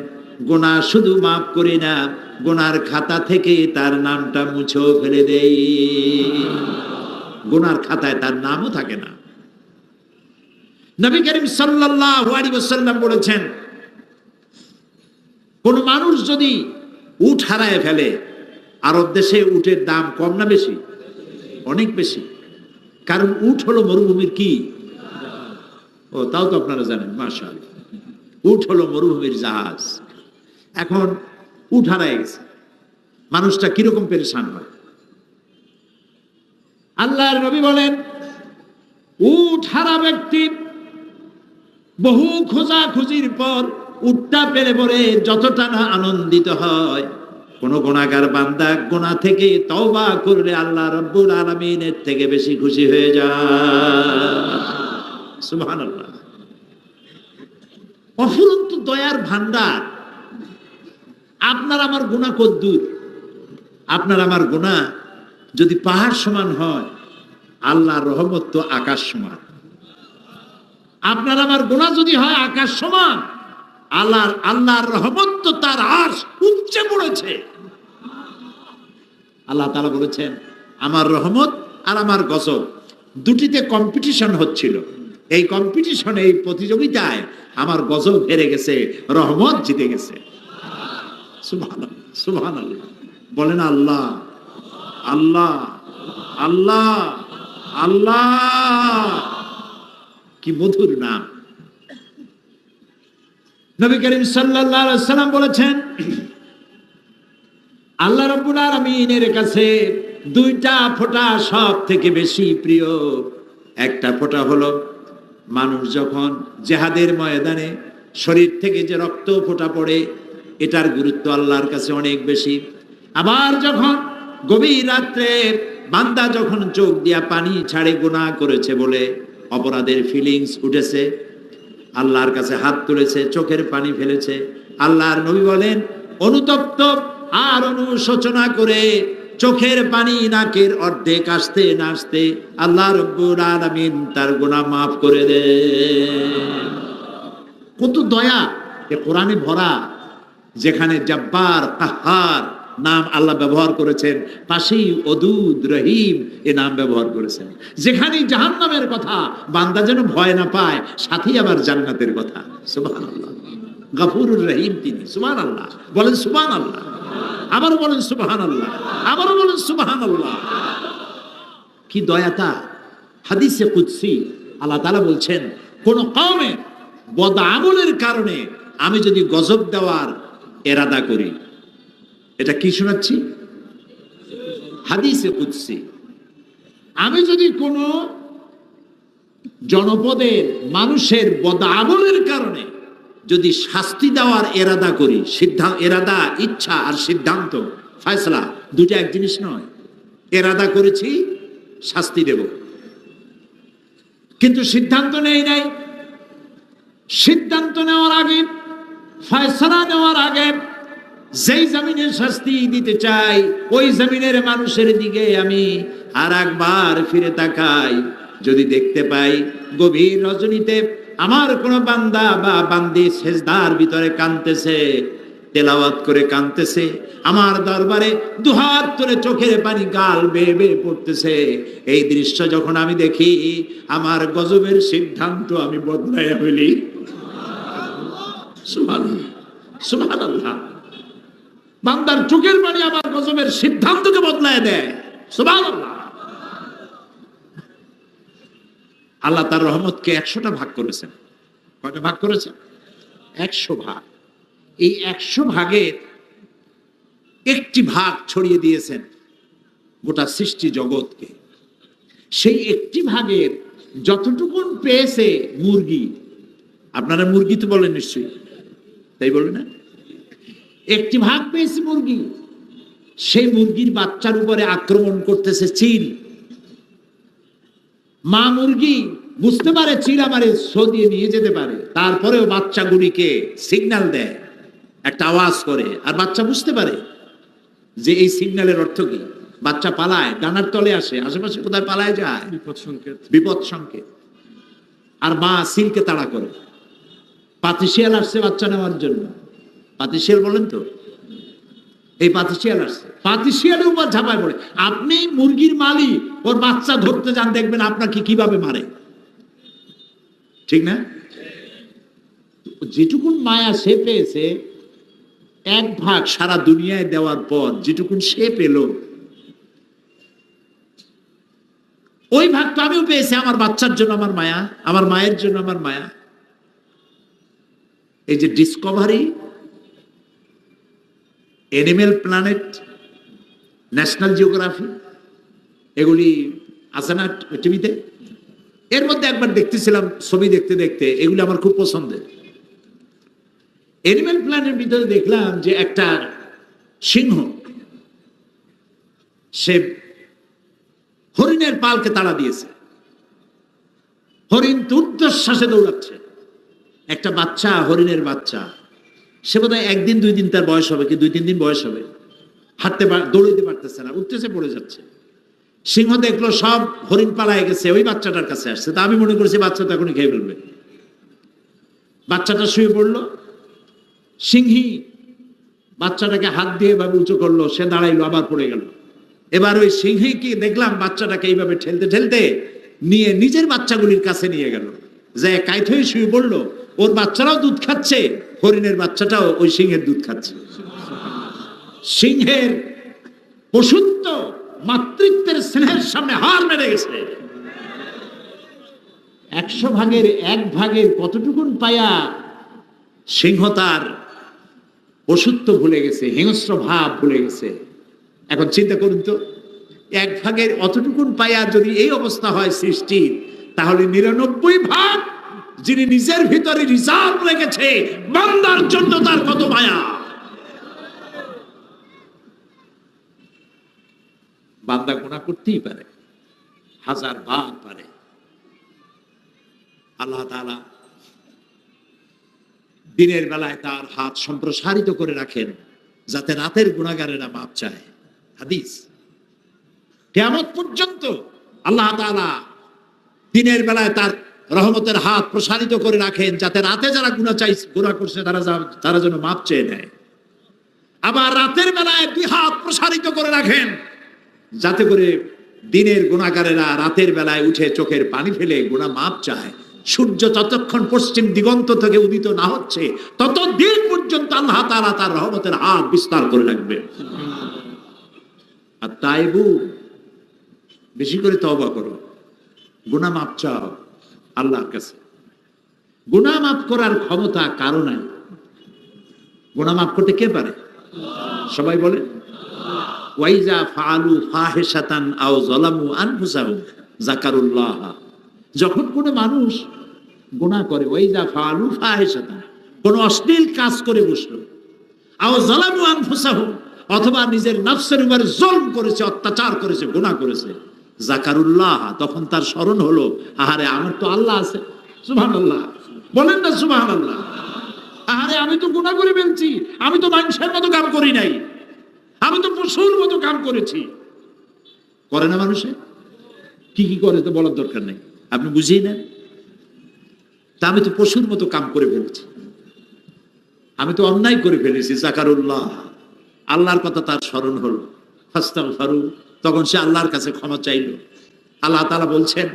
গুনাহ শুধু মাফ করি না, গুনার খাতা থেকে তার নামটা মুছেও ফেলে দেই। গুনার খাতায় তার নামও থাকে না। নবী করিম সাল্লাল্লাহু আলাইহি ওয়াসাল্লাম বলেছেন, কোন মানুষ যদি উট হারায় ফেলে, আরব দেশে উটের দাম কম না বেশি? অনেক বেশি। কারণ উট হলো মরুভূমির কি? ও তাও তো আপনারা জানেন, মাশাআল্লাহ। উট হলো মরুভূমির জাহাজ। এখন উট হারায় গেছে, মানুষটা কিরকম পেরেশান হয়। আল্লাহর নবী বলেন, উট হারা ব্যক্তি বহু খোঁজাখুঁজির পর উটটা পেলে পরে যতটা না আনন্দিত হয়, কোন গুনাহগার বান্দা গুনাহ থেকে তওবা করলে আল্লাহ রাব্বুল আলামিনের থেকে বেশি খুশি হয়ে যায়। সুবহানাল্লাহ। অফুরন্ত দয়ার ভান্ডার আপনার আমার গুনাহ কদ্দুর? আপনার আমার গুনাহ যদি পাহাড় সমান হয়, আল্লাহর রহমত তো আকাশ সমান। আপনার আমার গুনাহ যদি হয় আকাশ সমান, আল্লাহর রহমত তো তার আরশ উচ্চে পড়েছে। আল্লাহ তাআলা বলেছেন, আমার রহমত আর আমার গজব দুটিতে কম্পিটিশন হচ্ছিল। এই কম্পিটিশনে, এই প্রতিযোগিতায় আমার গজব হেরে গেছে, রহমত জিতে গেছে। সুবহানাল্লাহ, সুবহানাল্লাহ। বলেন আল্লাহ, আল্লাহ, আল্লাহ, আল্লাহ। কি মধুর নাম। নবী করিম সাল্লাল্লাহু আলাইহি ওয়াসাল্লাম বলেছেন, আল্লাহ রাব্বুল আলামিনের কাছে দুইটা ফোঁটা সব থেকে বেশি প্রিয়। একটা ফোঁটা হলো মানুষ যখন জিহাদের ময়দানে শরীর থেকে যে রক্ত ফোঁটা পড়ে, এটার গুরুত্ব আল্লাহর কাছে অনেক বেশি। আবার যখন গভীর রাত্রে বান্দা যখন চোখ দিয়া পানি ছাড়ে গুনাহ করেছে বলে অপরাধের ফিলিংস উঠেছে, আল্লাহর কাছে হাত তুলেছে, চোখের পানি ফেলেছে, আল্লাহর নবী বলেন অনুতপ্ত আর অনুশোচনা করে চোখের পানি নাকের অর্ধেক আসতে না আসতে আল্লাহ রাব্বুল আলামিন তার গুনাহ মাফ করে দেন। কত দয়া এ কোরআনে ভরা। যেখানে জব্বার, কাহ্হার নাম আল্লাহ ব্যবহার করেছেন, পাশেই ওদুদ, রহিম এ নাম ব্যবহার করেছেন। যেখানে জাহান্নামের কথা, বান্দা যেন ভয় না পায়, সাথেই আবার জান্নাতের কথা। সুবহানাল্লাহ। গফুরুর রহিম তিনি। সুবহানাল্লাহ বলেন, সুবহানাল্লাহ। আবারও বলেন সুবহানাল্লাহ, আবারও বলেন সুবহানাল্লাহ। কি দয়াতা। হাদিসে কুদসি আল্লাহ তাআলা বলছেন, কোন কওমের বদআমলের কারণে আমি যদি গজব দেওয়ার এরাদা করি, এটা কি শোনাচ্ছি? হাদিসে কুদসি। আমি যদি কোন জনপদের মানুষের বদআমলের কারণে যদি শাস্তি দেওয়ার এরাদা করি, এরাদা, ইচ্ছা আর সিদ্ধান্ত, ফয়সালা দুটো এক জিনিস নয়। এরাদা করেছি শাস্তি দেব, কিন্তু সিদ্ধান্ত নেই নাই। সিদ্ধান্ত নেওয়ার আগে, ফয়সালা নেওয়ার আগে যেই জমিনের শাস্তি দিতে চাই, ওই জমিনের মানুষের দিকে আমি আর একবার ফিরে তাকাই। যদি দেখতে পাই গভীর রজনীতে আমার কোন বান্দা বা বান্দি সেজদার ভিতরে কাঁদতেছে, তেলাওয়াত করে কাঁদতেছে, আমার দরবারে দুহাত তুলে চোখের পানি গাল বেয়ে বেয়ে পড়তেছে, এই দৃশ্য যখন আমি দেখি, আমার গজবের সিদ্ধান্ত আমি বদলাইয়া ফেলি। সুবহানাল্লাহ, সুবহানাল্লাহ। বান্দার চোখের পানি আমার গজবের সিদ্ধান্তকে বদলায় দেয়। সুবহানাল্লাহ। আল্লাহ তার রহমতকে 100টা ভাগ করেছেন। কয়টা ভাগ করেছেন? 100 ভাগ। এই 100 ভাগের একটি ভাগ ছড়িয়ে দিয়েছেন গোটা সৃষ্টি জগৎকে। সেই একটি ভাগের যতটুকুন পেয়েছে মুরগি, আপনারা মুরগি তো বলেন নিশ্চয়ই, তাই বলবেন না? একটি ভাগ পেয়েছে মুরগি, সেই মুরগির বাচ্চার উপরে আক্রমণ করতেছে চিল। মা মুরগি বুঝতে পারে চিল আমারে সরিয়ে নিয়ে যেতে পারে, তারপরেও বাচ্চাগুলিকে সিগন্যাল দেয়, একটা আওয়াজ করে, আর বাচ্চা বুঝতে পারে যে এই সিগন্যালের অর্থ কি। বাচ্চা পালায়, ডানার তলে আসে, আশেপাশে কোথায় পালায় যায়, বিপদ সংকেত, বিপদ সংকেত। আর মা সিলকে তাড়া করে। পাতিশিয়াল আসছে বাচ্চা নেওয়ার জন্য। পাতিশিয়াল বলেন তো, এই পাতিশিয়াল আসছে, পাতিশিয়ালের উপর ঝাঁপায় পড়ে। আপনি মুরগির মালিক, ওর বাচ্চা ধরতে যান, দেখবেন আপনাকে কিভাবে মারে, ঠিক না? যেটুকুন মায়া সে পেয়েছে, এক ভাগ সারা দুনিয়ায় দেওয়ার পর যেটুকুন সে পেল, ওই ভাগটা আমিও পেয়েছি। আমার বাচ্চার জন্য আমার মায়া, আমার মায়ের জন্য আমার মায়া। এই যে Discovery, animal planet, national geography, এগুলি আছে না টিভিতে, এর মধ্যে একবার দেখতেছিলাম ছবি দেখতে দেখতে, এগুলি আমার খুব পছন্দের। এনিম্যাল প্ল্যানেটের ভিতরে দেখলাম যে একটা সিংহ, সে হরিণের পালকে তাড়া দিয়েছে। হরিণ ঊর্ধ্বশ্বাসে দৌড়াচ্ছে। একটা বাচ্চা, হরিণের বাচ্চা, সে বোধহয় একদিন 2 দিন তার বয়স হবে, কি 2-3 দিন বয়স হবে, দৌড়াইতে পারতেছে না, উঠতেছে পড়ে যাচ্ছে। সিংহ দেখলো সব হরিণ পালায় গেছে, ওই বাচ্চাটার কাছে আসছে। তা আমি মনে করছি বাচ্চা তো এখনই খেয়ে ফেলবে। বাচ্চাটা শুয়ে পড়লো, সিংহী বাচ্চাটাকে হাত দিয়ে ভাবে উঁচু করলো, সে দাঁড়াইলো, আবার পড়ে গেল। এবার ওই সিংহী কি দেখলাম বাচ্চাটাকে এইভাবে ঠেলতে ঠেলতে নিয়ে নিজের বাচ্চাগুলির কাছে নিয়ে গেল, যে কাইট হয়ে শুয়ে পড়লো। ওর বাচ্চারাও দুধ খাচ্ছে, হরিণের বাচ্চাটাও ওই সিংহের দুধ খাচ্ছে। সিংহের পশুত্ব মাতৃত্বের স্নেহের সামনে হার মেরে গেছে। 100 ভাগের 1 ভাগের কতটুকুন পায়া সিংহ তার পশুত্ব ভুলে গেছে, হিংস্র ভাব ভুলে গেছে। এখন চিন্তা করুন তো, 1 ভাগের অতটুকুন পায়া যদি এই অবস্থা হয় সৃষ্টির, তাহলে 99 ভাগ যিনি নিজের ভিতরে রিজার্ভ রেখেছে বান্দার জন্য, তার কত মায়া। বান্দা গুনাহ করতেই পারে, 1000 বার পারে। আল্লাহ তাআলা দিনের বেলায় তার হাত সম্প্রসারিত করে রাখেন, যাতে রাতের গুনাহগারেরা মাপ চায়। হাদিস, কিয়ামত পর্যন্ত আল্লাহ তাআলা দিনের বেলায় তার রহমতের হাত প্রসারিত করে রাখেন, যাতে রাতে যারা গুনাহ করছে তারা যেন মাপ চেয়ে নেয়। আবার রাতের বেলায় 2 হাত প্রসারিত করে রাখেন, যাতে করে দিনের গুনাহগারেরা রাতের বেলায় উঠে চোখের পানি ফেলে গুনাহ মাপ চায়। সূর্য যতক্ষণ পশ্চিম দিগন্ত থেকে উদিত না হচ্ছে, ততদিন পর্যন্ত আল্লাহ তাআলা তার রহমতের হাত বিস্তার করে রাখবেন। আর তাইবু, বেশি করে তওবা করো, গুনাহ মাপ চাও আল্লাহর কাছে। গুনাহ মাফ করার ক্ষমতা কারো নাই। গুনাহ মাফ করতে কে পারে? সবাই বলে, ওয়াইজা ফাআলু ফাহিশাতান আও যালামু আনফুসাহুম যাকারুল্লাহ। যখন কোনো মানুষ গুনাহ করে, ওয়াইজা ফাআলু ফাহিশাতান, কোন অশ্লীল কাজ করে বসলো, আও যালামু আনফুসাহুম, অথবা নিজের নফসের উপরে জুলম করেছে, অত্যাচার করেছে, গুনাহ করেছে, যাকারুল্লাহ, তখন তার স্মরণ হলো, আহারে আমার তো আল্লাহ আছে। সুবহানাল্লাহ, বলেন না সুবহানাল্লাহ। আহারে আমি তো গুনাহ করে ফেলছি, আমি তো মানুষের মতো কাম করি নাই, আমি তো পশুর মতো কাম করেছি। করে না মানুষে? কি কি করে তো বলার দরকার নেই, আপনি বুঝিয়ে নেন। তা আমি তো পশুর মতো কাম করে ফেলেছি, আমি তো অন্যায় করে ফেলেছি। যাকারুল্লাহ, আল্লাহর কথা তার স্মরণ হলো, ফাস্তাগফারু, তখন সে আল্লাহর কাছে ক্ষমা চাইল। আল্লাহ তাআলা বলছেন,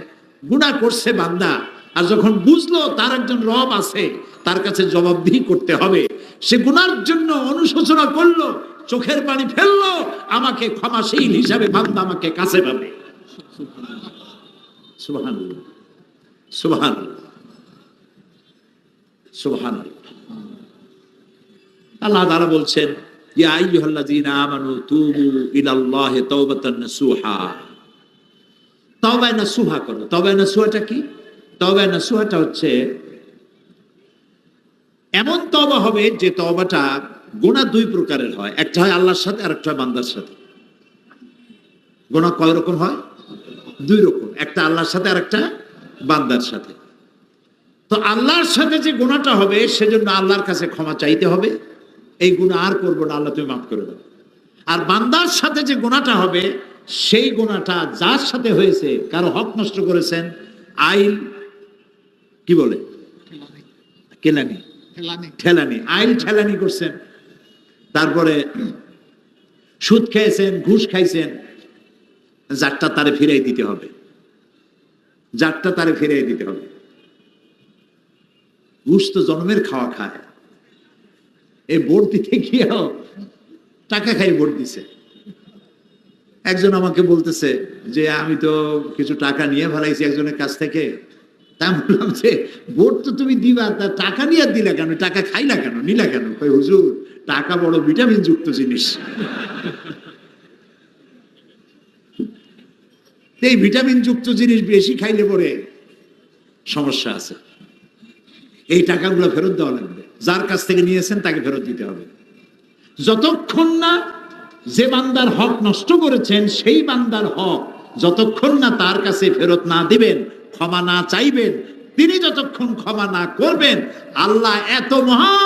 গুনাহ করছে বান্দা, আর যখন বুঝলো তার একজন রব আছে, তার কাছে জবাবদিহি করতে হবে, সে গুনার জন্য অনুশোচনা করলো, চোখের পানি ফেললো, আমাকে ক্ষমাশীল হিসাবে বান্দা আমাকে কাছে পাবে। সুবহানাল্লাহ, সুবহানাল্লাহ, সুবহানাল্লাহ। আল্লাহ তাআলা বলছেন, ইয়া আইয়ুহাল্লাযীনা আমানু তুবু ইলাল্লাহি তাওবাতান নাসুহা। তওবা নাসুহা করো। তওবা নাসুহাটা কি? তওবা নাসুহাটা হচ্ছে এমন তওবা হবে যে তওবাটা, গুনাহ 2 প্রকারের হয়, একটা হয় আল্লাহর সাথে আর একটা হয় বান্দার সাথে। গুনাহ কয় রকম হয়? 2 রকম, একটা আল্লাহর সাথে আর একটা বান্দার সাথে। তো আল্লাহর সাথে যে গুনাহটা হবে, সেজন্য আল্লাহর কাছে ক্ষমা চাইতে হবে, এই গুনাহ আর করবো না, আল্লাহ তুমি মাফ করে দাও। আর বান্দার সাথে যে গুনাহটা হবে, সেই গুনাহটা যার সাথে হয়েছে, কারো হক নষ্ট করেছেন, আইল কি বলে, কেলানি, ঠেলানি, আইল ঠেলানি করছেন, তারপরে সুদ খেয়েছেন, ঘুষ খাইছেন, যারটা তারে ফিরাই দিতে হবে, যারটা তারে ফিরাই দিতে হবে। ঘুষ তো জন্মের খাওয়া খায়, এই ভোট দিতে গিয়েও টাকা খাই ভোট দিছে। একজন আমাকে বলতেছে যে আমি তো কিছু টাকা নিয়ে ফেলাইছি একজনের কাছ থেকে। তাই বললাম যে ভোট তো তুমি দিবা, তা টাকা নিয়ে দিলা কেন, টাকা খাইলা কেন, নিলা কেন? কই হুজুর, টাকা বড় ভিটামিন যুক্ত জিনিস, এই ভিটামিন যুক্ত জিনিস বেশি খাইলে পরে সমস্যা আছে। এই টাকাগুলো ফেরত দেওয়া লাগবে, যার কাছ থেকে নিয়েছেন তাকে ফেরত দিতে হবে। যতক্ষণ না যে বান্দার হক নষ্ট করেছেন, সেই বান্দার হক যতক্ষণ না তার কাছে ফেরত না দিবেন, ক্ষমা না চাইবেন, তিনি যতক্ষণ ক্ষমা না করবেন, আল্লাহ এত মহা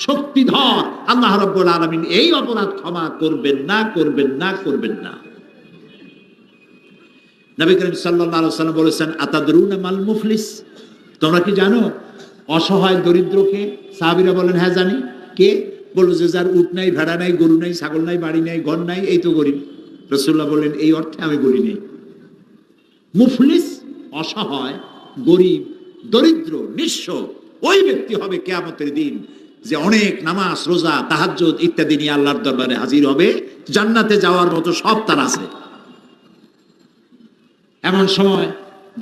শক্তিধর আল্লাহ রাব্বুল আলামিন এই অপরাধ ক্ষমা করবেন না, করবেন না, করবেন না। নবী করিম সাল্লাল্লাহু আলাইহি ওয়াসাল্লাম বলেছেন, আতাদরুনা মাল মুফলিস, তোমরা কি জানো অসহায় দরিদ্রকে? সাহাবীরা বলেন, হ্যাঁ জানি। কে? বলল যে যার উট নাই, ভেড়া নাই, গরু নাই, ছাগল নাই, বাড়ি নাই, ঘর নাই, এই তো গরিব। রাসূলুল্লাহ বললেন, এই অর্থে আমি বলি নেই। মুফলিস অসহায়, গরিব, দরিদ্র, নিঃস্ব ওই ব্যক্তি হবে কিয়ামতের দিন যে অনেক নামাজ, রোজা, তাহাজ্জুদ ইত্যাদি নিয়ে আল্লাহর দরবারে হাজির হবে, জান্নাতে যাওয়ার মতো সব তার আছে। এমন সময়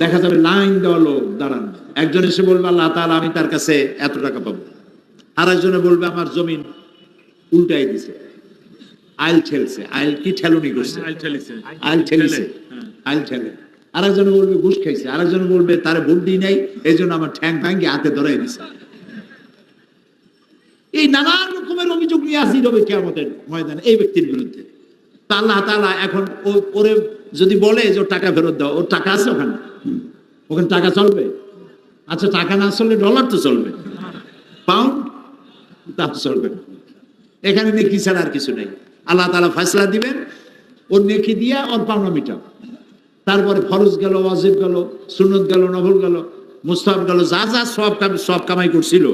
দেখা যাবে লাইন দেওয়া লোক দাঁড়ান, একজন এসে বলবে আল্লাহ তাআলা আমি তার কাছে এত টাকা পাবো, আর একজনে বলবে আমার জমিন উল্টাই দিছে, আইল ঠেলছে, আইল কি ঠেলুনি করছে, আইল ঠেলিছে, আইল ঠেলে। আরেকজনে বলবে ঘুষ খাইছে, আরেকজন বলবে তারে ভোট দিই নাই এই জন্য আমার ঠ্যাং ভাঙ্গি হাতে ধরাই দিছে। এই নানান রকমের অভিযোগ নিয়ে হাজির হবে কিয়ামতের ময়দানে এই ব্যক্তির বিরুদ্ধে। তা আল্লাহ তাআলা এখন ওরে যদি বলে যে টাকা ফেরত দাও, ওর টাকা আছে ওখানে, ওখানে টাকা চলবে? আচ্ছা টাকা না চললে ডলার তো চলবে, পাউন্ড তা চলবে না। এখানে নেকি ছাড়া আর কিছু নেই। আল্লাহ তাআলা ফয়সালা দিবেন, ওর নেকি দিয়া ওর পাওনা মিটাও। তারপরে ফরজ গেল, ওয়াজিব গেল, সুন্নত গেল, নফল গেল, মুস্তাহাব গেল, যা যা সব কামাই করছিল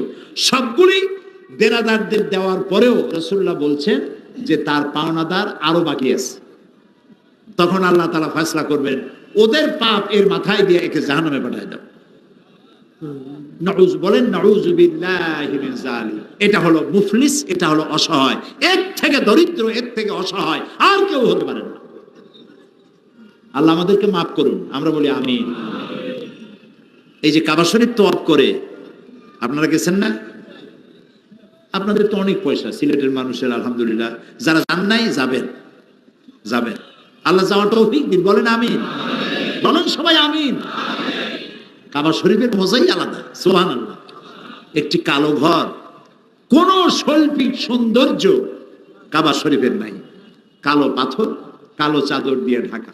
সবগুলি দেনাদারদের দেওয়ার পরেও রাসূলুল্লাহ বলছেন যে তার পাওনাদার আরো বাকি আছে। তখন আল্লাহ তাআলা ফয়সালা করবেন, ওদের পাপ এর মাথায় দিয়ে একে জাহান্নামে পাঠিয়ে দাও। বলেন নাউযু বিল্লাহি মিন যালিক। এটা হলো মুফলিস, এটা হলো অসহায়। এর থেকে দরিদ্র, এর থেকে অসহায় আর কেউ হতে পারে না। আল্লাহ আমাদেরকে মাফ করুন, আমরা বলি আমিন। এই যে কাবা শরীফ তওয়াফ করে আপনারা গেছেন না? আপনাদের তো অনেক পয়সা, সিলেটের মানুষের আলহামদুলিল্লাহ। যারা যান নাই যাবেন, যাবেন। আল্লাহ যাওয়ার তৌফিক দিন, বলেন আমিন, বলেন সবাই আমিন। কাবা শরীফের মজাই আলাদা, সুবহানাল্লাহ। একটি কালো ঘর, কোন শৈল্পিক সৌন্দর্য কাবা শরীফের নাই। কালো পাথর, কালো চাদর দিয়ে ঢাকা।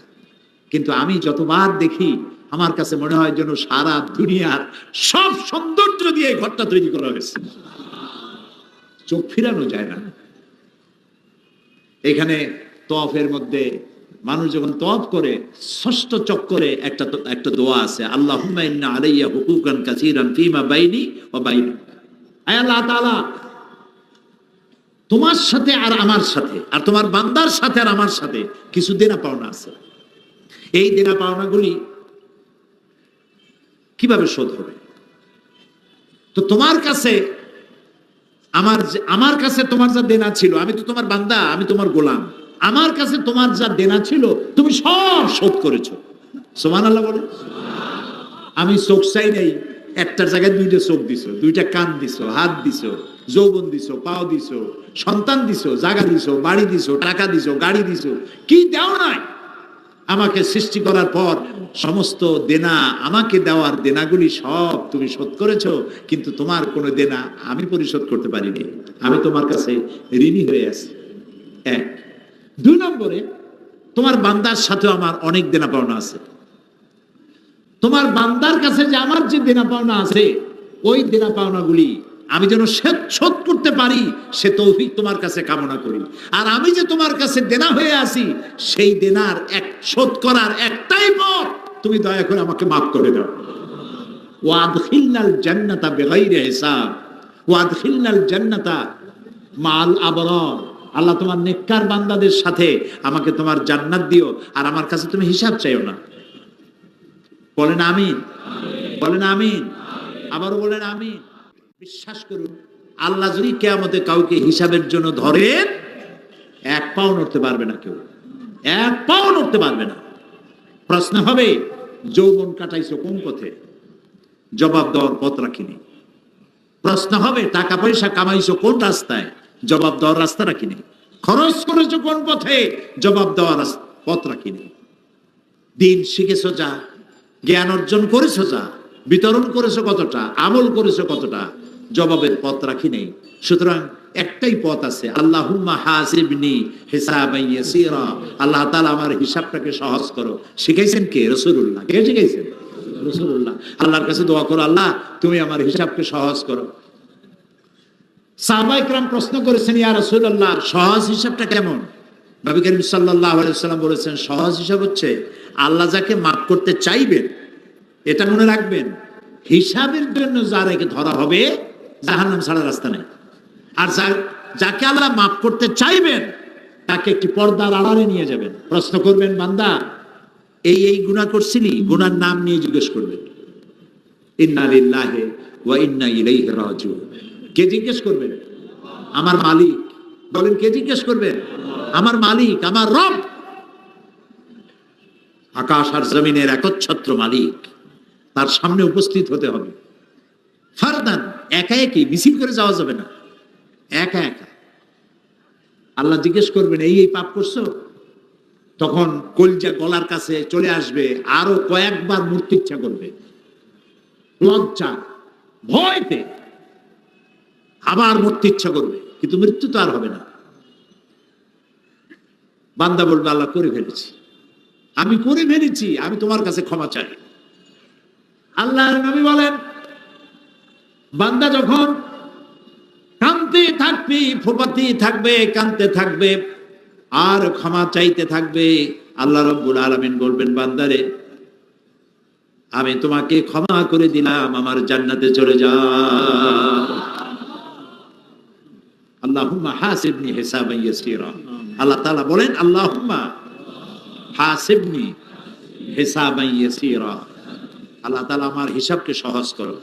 কিন্তু আমি যতবার দেখি আমার কাছে মনে হয় যেন সারা দুনিয়ার সব সৌন্দর্য দিয়ে ঘরটা তৈরি করা হয়েছে, চোখ ফিরানো যায় না। এখানে তওয়াফের মধ্যে মানুষ যখন তওয়াফ করে ষষ্ঠ চক্করে একটা দোয়া আছে, আল্লাহুম্মা ইন্না আলাইয়া হুকুকান কাসীরান ফীমা বাইনি ওয়া বাইনাক। আয় আল্লাহ তাআলা, তোমার সাথে আর আমার সাথে, আর তোমার বান্দার সাথে আর আমার সাথে কিছু দেনা পাওনা আছে। এই দেনা পাওনাগুলি কিভাবে শোধ হবে? তো তোমার কাছে আমার কাছে তোমার যা দেনা ছিল, আমি তো তোমার বান্দা, আমি তোমার গোলাম, আমার কাছে তোমার যা দেনা ছিল তুমি সব শোধ করেছো। সুবহানাল্লাহ বলে। আমি চোখ চাই নাই, একটার জায়গায় দুইটা চোখ দিছো, দুইটা কান দিছো, হাত দিছো, যৌবন দিছো, পাও দিছো, সন্তান দিছো, জায়গা দিছো, বাড়ি দিছো, টাকা দিছো, গাড়ি দিছো, কি দেও নাই? আমাকে সৃষ্টি করার পর সমস্ত দেনা, আমাকে দেওয়ার দেনাগুলি সব তুমি শোধ করেছো, কিন্তু তোমার কোনো দেনা আমি পরিশোধ করতে পারিনি, আমি তোমার কাছে ঋণী হয়ে আছি। এক। দুই নম্বরে, তোমার বান্দার সাথেও আমার অনেক দেনা পাওনা আছে। তোমার বান্দার কাছে যে আমার যে দেনা পাওনা আছে, ওই দেনা পাওনাগুলি আমি যেন শোধ করতে পারি, সে তৌফিক তোমার কাছে কামনা করি। আর আমি যে তোমার কাছে দেনা হয়ে আছি, সেই দেনার শোধ করার একটাই পথ, তুমি দয়া করে আমাকে মাফ করে দাও। ওয়াদখিলনাল জান্নাতা বিগাইরি হিসাব, ওয়াদখিলনাল জান্নাতা মাল আবরার। আল্লাহ তোমার নেককার বান্দাদের সাথে আমাকে তোমার জান্নাত দিও, আর আমার কাছে তুমি হিসাব চাইও না। বলেন আমিন, বলেন আমিন, আবারও বলেন আমিন। বিশ্বাস করুন, আল্লাহ যদি কিয়ামতে কাউকে হিসাবের জন্য ধরেন, এক পাও নড়তে পারবে না, কেউ এক পাও নড়তে পারবে না। প্রশ্ন হবে, যৌবন কাটাইছো কোন পথে? জবাব দেওয়ার পথ রাখিনি। প্রশ্ন হবে, টাকা পয়সা কামাইছো কোন রাস্তায়? জবাব দেওয়ার রাস্তা রাখিনি। খরচ করেছো কোন পথে? জবাব দেওয়ার পথ রাখিনি। দিন শিখেছো যা, জ্ঞান অর্জন করেছো যা, বিতরণ করেছো কতটা, আমল করেছো কতটা, জবাবের পথ রাখি নেই। সুতরাং একটাই পথ আছে, আল্লাহুম্মা হাসিবনি হিসাবান ইয়াসীরা। আল্লাহ তাআলা আমার হিসাবটাকে সহজ করো। শিখাইছেন কে? রাসূলুল্লাহ। কে শিখাইছেন? রাসূলুল্লাহ। আল্লাহর কাছে দোয়া করো, আল্লাহ তুমি আমার হিসাবকে সহজ করো। সাহাবায়ে কেরাম প্রশ্ন করেছেন, ইয়া রাসূলুল্লাহ, সহজ হিসাবটা কেমন? নবী করিম সাল্লাল্লাহু আলাইহি ওয়াসাল্লাম বলেছেন, সহজ হিসাব হচ্ছে আল্লাহ যাকে মাফ করতে চাইবেন, এটা মনে রাখবেন, হিসাবের জন্য যারাকে ধরা হবে জাহান্নাম ছাড়া রাস্তা নেই। আর যাকে আল্লাহ মাফ করতে চাইবেন তাকে একটি পর্দার আড়ালে নিয়ে যাবেন, প্রশ্ন করবেন, বান্দা এই গুনাহ করছিলি, গুনার নাম নিয়ে জিজ্ঞেস করবেন। ইন্না লিল্লাহি ওয়া ইন্না ইলাইহি রাজিউন। কে জিজ্ঞেস করবেন? আমার মালিক। বলেন, কে জিজ্ঞেস করবেন? আমার মালিক, আমার রব, আকাশ আর জমিনের একচ্ছত্র মালিক। তার সামনে উপস্থিত হতে হবে ফারদান, একা একই, মিছিল করে যাওয়া যাবে না, একা একা। আল্লাহ জিজ্ঞেস করবেন, এই পাপ করছো? তখন কলজা গলার কাছে চলে আসবে, আরো কয়েকবার মূর্তি ইচ্ছা করবে, লজ্জা ভয়তে আবার মূর্তি ইচ্ছা করবে, কিন্তু মৃত্যু তো আর হবে না। বান্দা বলবে, আল্লাহ করে ফেলেছি, আমি করে ফেলেছি, আমি তোমার কাছে ক্ষমা চাই। আল্লাহর নবী বলেন, বান্দা যখন কাঁদতে থাকবে, ফোপাতে থাকবে, কাঁদতে থাকবে, আর ক্ষমা চাইতে থাকবে, আল্লাহ রাব্বুল আলামিন বলবেন, বান্দারে আমি তোমাকে ক্ষমা করে দিলাম, আমার জান্নাতে চলে যাও। আল্লাহুম্মা হাসিবনি হিসাবান ইয়াসীরা। আল্লাহ তাআলা বলেন, আল্লাহুম্মা হাসিবনি হিসাবান ইয়াসীরা। আল্লাহ তাআলা আমার হিসাবকে সহজ করো।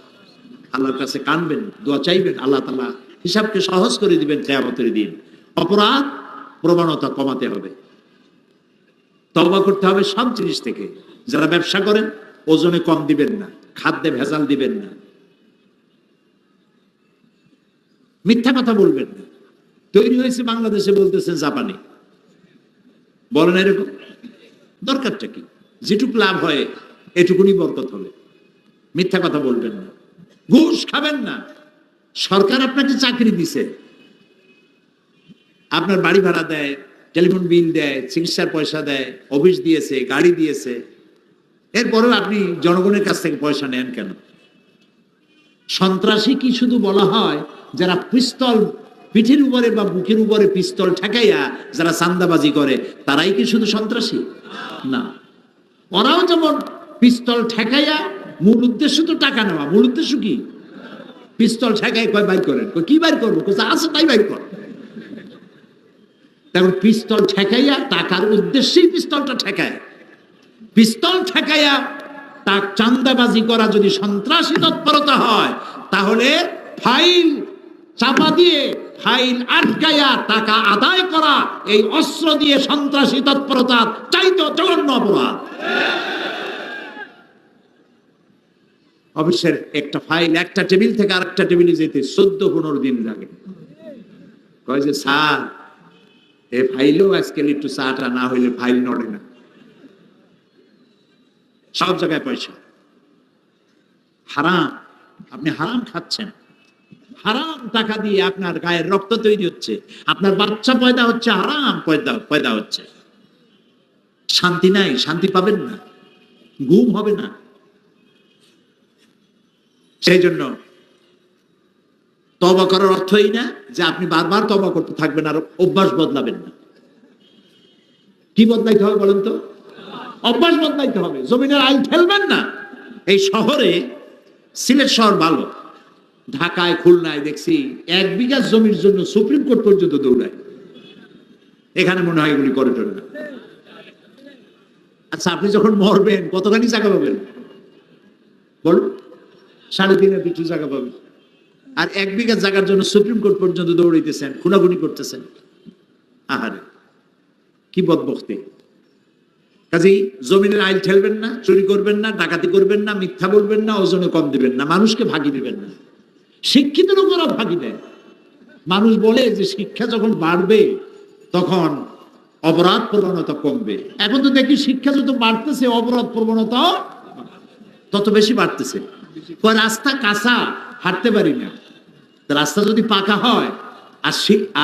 আল্লাহর কাছে কাঁদবেন, দোয়া চাইবেন, আল্লাহ তাআলা হিসাবকে সহজ করে দিবেন কিয়ামতের দিন। অপরাধ প্রবণতা কমাতে হবে, তওবা করতে হবে সব জিনিস থেকে। যারা ব্যবসা করেন, ওজনে কম দিবেন না, খাদ্যে ভেজাল দিবেন না, মিথ্যা কথা বলবেন না। তৈরি হয়েছে বাংলাদেশে, বলতেছেন জাপানি, বলেন এরকম। দরকারটা কি? যেটুকু লাভ হয় এটুকুনি বরকত হবে। মিথ্যা কথা বলবেন না, ঘুষ খাবেন না। সরকার আপনাকে চাকরি দিছে, আপনার বাড়ি ভাড়া দেয়, টেলিফোন বিল দেয়, চিকিৎসার পয়সা দেয়, অফিস দিয়েছে, গাড়ি দিয়েছে, এরপরেও আপনি জনগণের কাছ থেকে পয়সা নেন কেন? সন্ত্রাসী কি শুধু বলা হয় যারা পিস্তল পিঠের উপরে বা বুকের উপরে পিস্তল ঠেকাইয়া যারা চাঁদাবাজি করে, তারাই কি শুধু সন্ত্রাসী? না, ওরাও যেমন পিস্তল ঠেকাইয়া, মূল উদ্দেশ্য তো টাকা নেওয়া। মূল উদ্দেশ্য কি? পিস্তল ঠেকাই কয় বাইর করেন, কি বাইর করবো? আছে তাই বাইর কর। তখন পিস্তল ঠেকাইয়া টাকার উদ্দেশ্যেই পিস্তলটা ঠেকায়। পিস্তল ঠেকাইয়া তার চাঁদাবাজি করা যদি সন্ত্রাসী তৎপরতা হয়, তাহলে ফাইল চাপা দিয়ে, ফাইল আটকাইয়া টাকা আদায় করা, এই অস্ত্র দিয়ে সন্ত্রাসী তৎপরতা চাইতো জঘন্য অপরাধ। অফিসের একটা ফাইল একটা টেবিল থেকে আরেকটা টেবিলে যেতে 14-15 দিন লাগে। কয় যে, স্যার এই ফাইলও আজকাল একটু চাটা না হইলে ফাইল নড়ে না। সব জায়গায় পয়সা, হারাম। আপনি হারাম খাচ্ছেন, হারাম টাকা দিয়ে আপনার গায়ের রক্ত তৈরি হচ্ছে, আপনার বাচ্চা পয়দা হচ্ছে, হারাম পয়দা হচ্ছে। শান্তি নাই, শান্তি পাবেন না, ঘুম হবে না। সেই জন্য তওবা করার অর্থই না যে আপনি বারবার তওবা করতে থাকবেন আর অভ্যাস বদলাবেন না। কি বদলাইতে হবে বলেন তো? অভ্যাস বদলাইতে হবে। জমিনের আইল ঠেলবেন না। এই শহরে, সিলেট শহর ভালো, ঢাকায় খুলনায় দেখছি 1 বিঘা জমির জন্য সুপ্রিম কোর্ট পর্যন্ত দৌড়ায়। এখানে মনে হয় এগুলি করে না। আচ্ছা, আপনি যখন মরবেন কতখানি জায়গা পাবেন বলুন? 3.5 বিঘা জায়গা পাবেন। আর 1 বিঘা জায়গার জন্য সুপ্রিম কোর্ট পর্যন্ত দৌড়াইতেছেন, খুনাখুনি করতেছেন। আহারে, কি বদবখতি! কাজেই জমিনের আইল ঠেলবেন না, চুরি করবেন না, ডাকাতি করবেন না, মিথ্যা বলবেন না, ওজনে কম দিবেন না, মানুষকে ফাঁকি দিবেন না। শিক্ষিত লোকেরা ফাঁকি দেয়। মানুষ বলে যে শিক্ষা যখন বাড়বে তখন অপরাধ প্রবণতা কমবে। এখন তো দেখি শিক্ষা যত বাড়তেছে অপরাধ প্রবণতা তত বেশি বাড়তেছে। রাস্তা কাঁচা, হাঁটতে পারি না। রাস্তা যদি পাকা হয়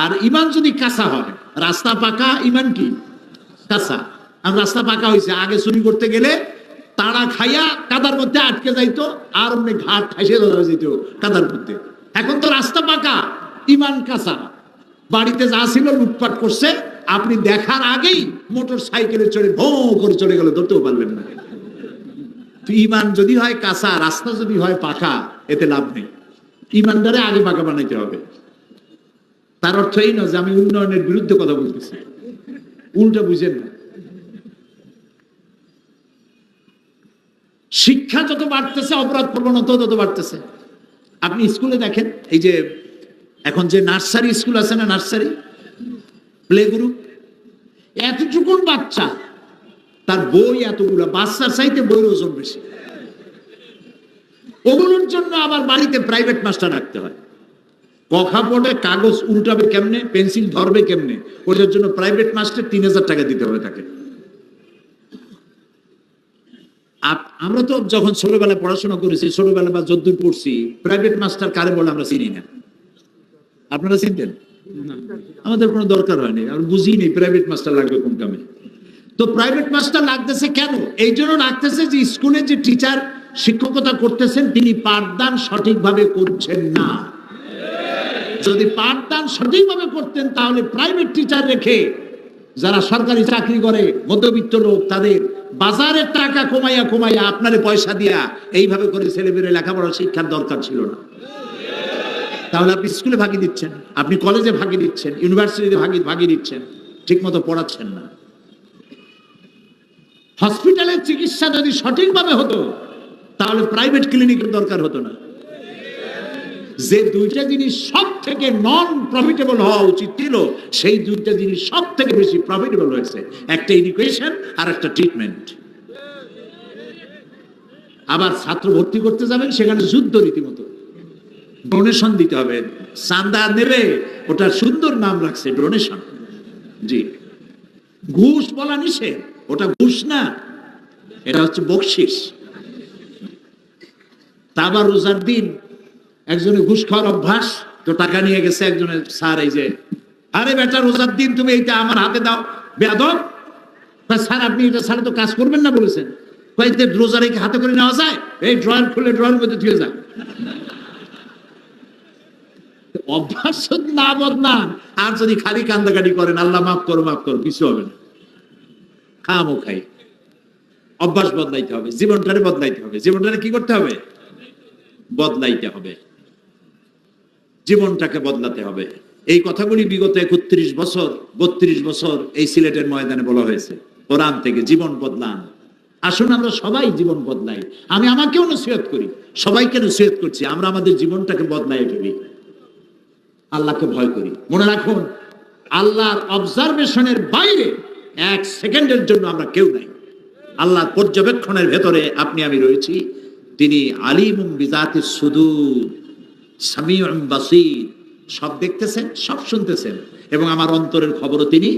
আর ইমান যদি কাঁচা হয়, রাস্তা পাকা, ইমান কি কাঁচা। আর রাস্তা পাকা হয়েছে, আগে চুরি করতে গেলে তাড়া খাইয়া কাদার মধ্যে আটকে যাইতো, আর অমনি ঘাট খাইসে ধরা যেত কাদার মধ্যে। এখন তো রাস্তা পাকা, ইমান কাঁচা, বাড়িতে যা ছিল লুটপাট করছে, আপনি দেখার আগেই মোটর সাইকেলে চড়ে ভো করে চলে গেল, ধরতেও পারলেন না। ইমান যদি হয় কাঁচা, রাস্তা যদি হয় পাকা, এতে লাভ নেই। ইমানদারে আগে পাকা বানাইতে হবে। তার অর্থ এই নয় যে আমি উন্নয়নের বিরুদ্ধে কথা বলতেছি, উল্টা বুঝেন না। শিক্ষা যত বাড়তেছে অপরাধ প্রবণতা তত বাড়তেছে। আপনি স্কুলে দেখেন, এই যে এখন যে নার্সারি স্কুল আছে না, নার্সারি প্লে গ্রুপ, এতটুকুন বাচ্চা, তার বই এতগুলো, বাচ্চার চাইতে বইয়ের ওজন বেশি। ওগুলোর জন্য আবার বাড়িতে প্রাইভেট মাস্টার রাখতে হয়। কথা পড়ে, কাগজ উল্টাবে কেমনে, পেন্সিল ধরবে কেমনে, ওটার জন্য প্রাইভেট মাস্টার 3000 টাকা দিতে হবে তাকে। আমরা তো যখন ছোটবেলায় পড়াশোনা করেছি, ছোটবেলা বা যদ্দূর পড়ছি, প্রাইভেট মাস্টার কারে বলে আমরা চিনি না। আপনারা চিনতেন? আমাদের কোনো দরকার হয়নি, আমরা বুঝি নেই প্রাইভেট মাস্টার লাগবে কোন কামে। তো প্রাইভেট মাস্টার লাগতেছে কেন? এই জন্য লাগতেছে যে স্কুলে যে টিচার শিক্ষকতা করতেছেন তিনি পাঠদান সঠিকভাবে করছেন না। যদি পাঠদান সঠিকভাবে করতেন তাহলে প্রাইভেট টিচার রেখে যারা সরকারি চাকরি করে, মধ্যবিত্ত লোক, তাদের বাজারের টাকা কমাইয়া কমাইয়া আপনারে পয়সা দিয়া এইভাবে করে ছেলেমেয়েরা লেখাপড়া শিক্ষার দরকার ছিল না। তাহলে আপনি স্কুলে ফাঁকি দিচ্ছেন, আপনি কলেজে ফাঁকি দিচ্ছেন, ইউনিভার্সিটিতে ফাঁকি দিচ্ছেন, ঠিক মতো পড়াচ্ছেন না। হসপিটালের চিকিৎসা যদি সঠিকভাবে হতো তাহলে প্রাইভেট ক্লিনিকের দরকার হতো না। যে দুইটা জিনিস সব থেকে নন প্রফিটেবল হওয়া উচিত ছিল, সেই দুইটা জিনিস সব থেকে বেশি প্রফিটেবল হয়েছে, একটা এডুকেশন আর একটা ট্রিটমেন্ট। আবার ছাত্র ভর্তি করতে যাবেন, সেখানে যুদ্ধ রীতিমতো, ডোনেশন দিতে হবে, চাঁদা নেবে, ওটা সুন্দর নাম রাখছে ডোনেশন। জি, ঘুষ বলা নিষেধ, ওটা ঘুষ না, এটা হচ্ছে বকশিস। তা আবার রোজার দিন একজনের ঘুষ খাওয়ার অভ্যাস, তো টাকা নিয়ে গেছে একজনের, স্যার এই যে, আরে বেটা রোজার দিন তুমি এইটা আমার হাতে দাও, বেয়াদব। স্যার আপনি এটা ছাড়া তো কাজ করবেন না বলেছেন। কয়েকটা রোজা রেখে হাতে করে নেওয়া যায়? এই ড্রয়ার খুলে ড্রয়ার মধ্যে ধুয়ে যায়। অভ্যাস না বদলান, আর যদি খালি কান্দাকাটি করেন, আল্লাহ মাফ করো মাফ করো, কিছু হবে না। খামো খাই, অভ্যাস বদলাইতে হবে, জীবনটারে বদলাইতে হবে। জীবনটারে কি করতে হবে? বদলাইতে হবে, জীবনটাকে বদলাতে হবে। এই কথাগুলি বিগত 31 বছর 32 বছর এই সিলেটের ময়দানে বলা হয়েছে, কোরআন থেকে। জীবন বদলান, আসুন আমরা সবাই জীবন বদলাই। আমি আমাকেও নসিহত করি, সবাইকে নসিহত করছি, আমরা আমাদের জীবনটাকে বদলাই ফেলি, আল্লাহকে ভয় করি। মনে রাখুন, আল্লাহর অবজারভেশনের বাইরে 1 সেকেন্ডের জন্য আমরা কেউ নাই। আল্লাহর পর্যবেক্ষণের ভেতরে আপনি আমি রয়েছি। তিনি আলিমুম বিজাতিস সুদূর, সামিউম বাসীর, সব দেখতেছেন, সব শুনতেছেন, এবং আমার অন্তরের খবরও তিনি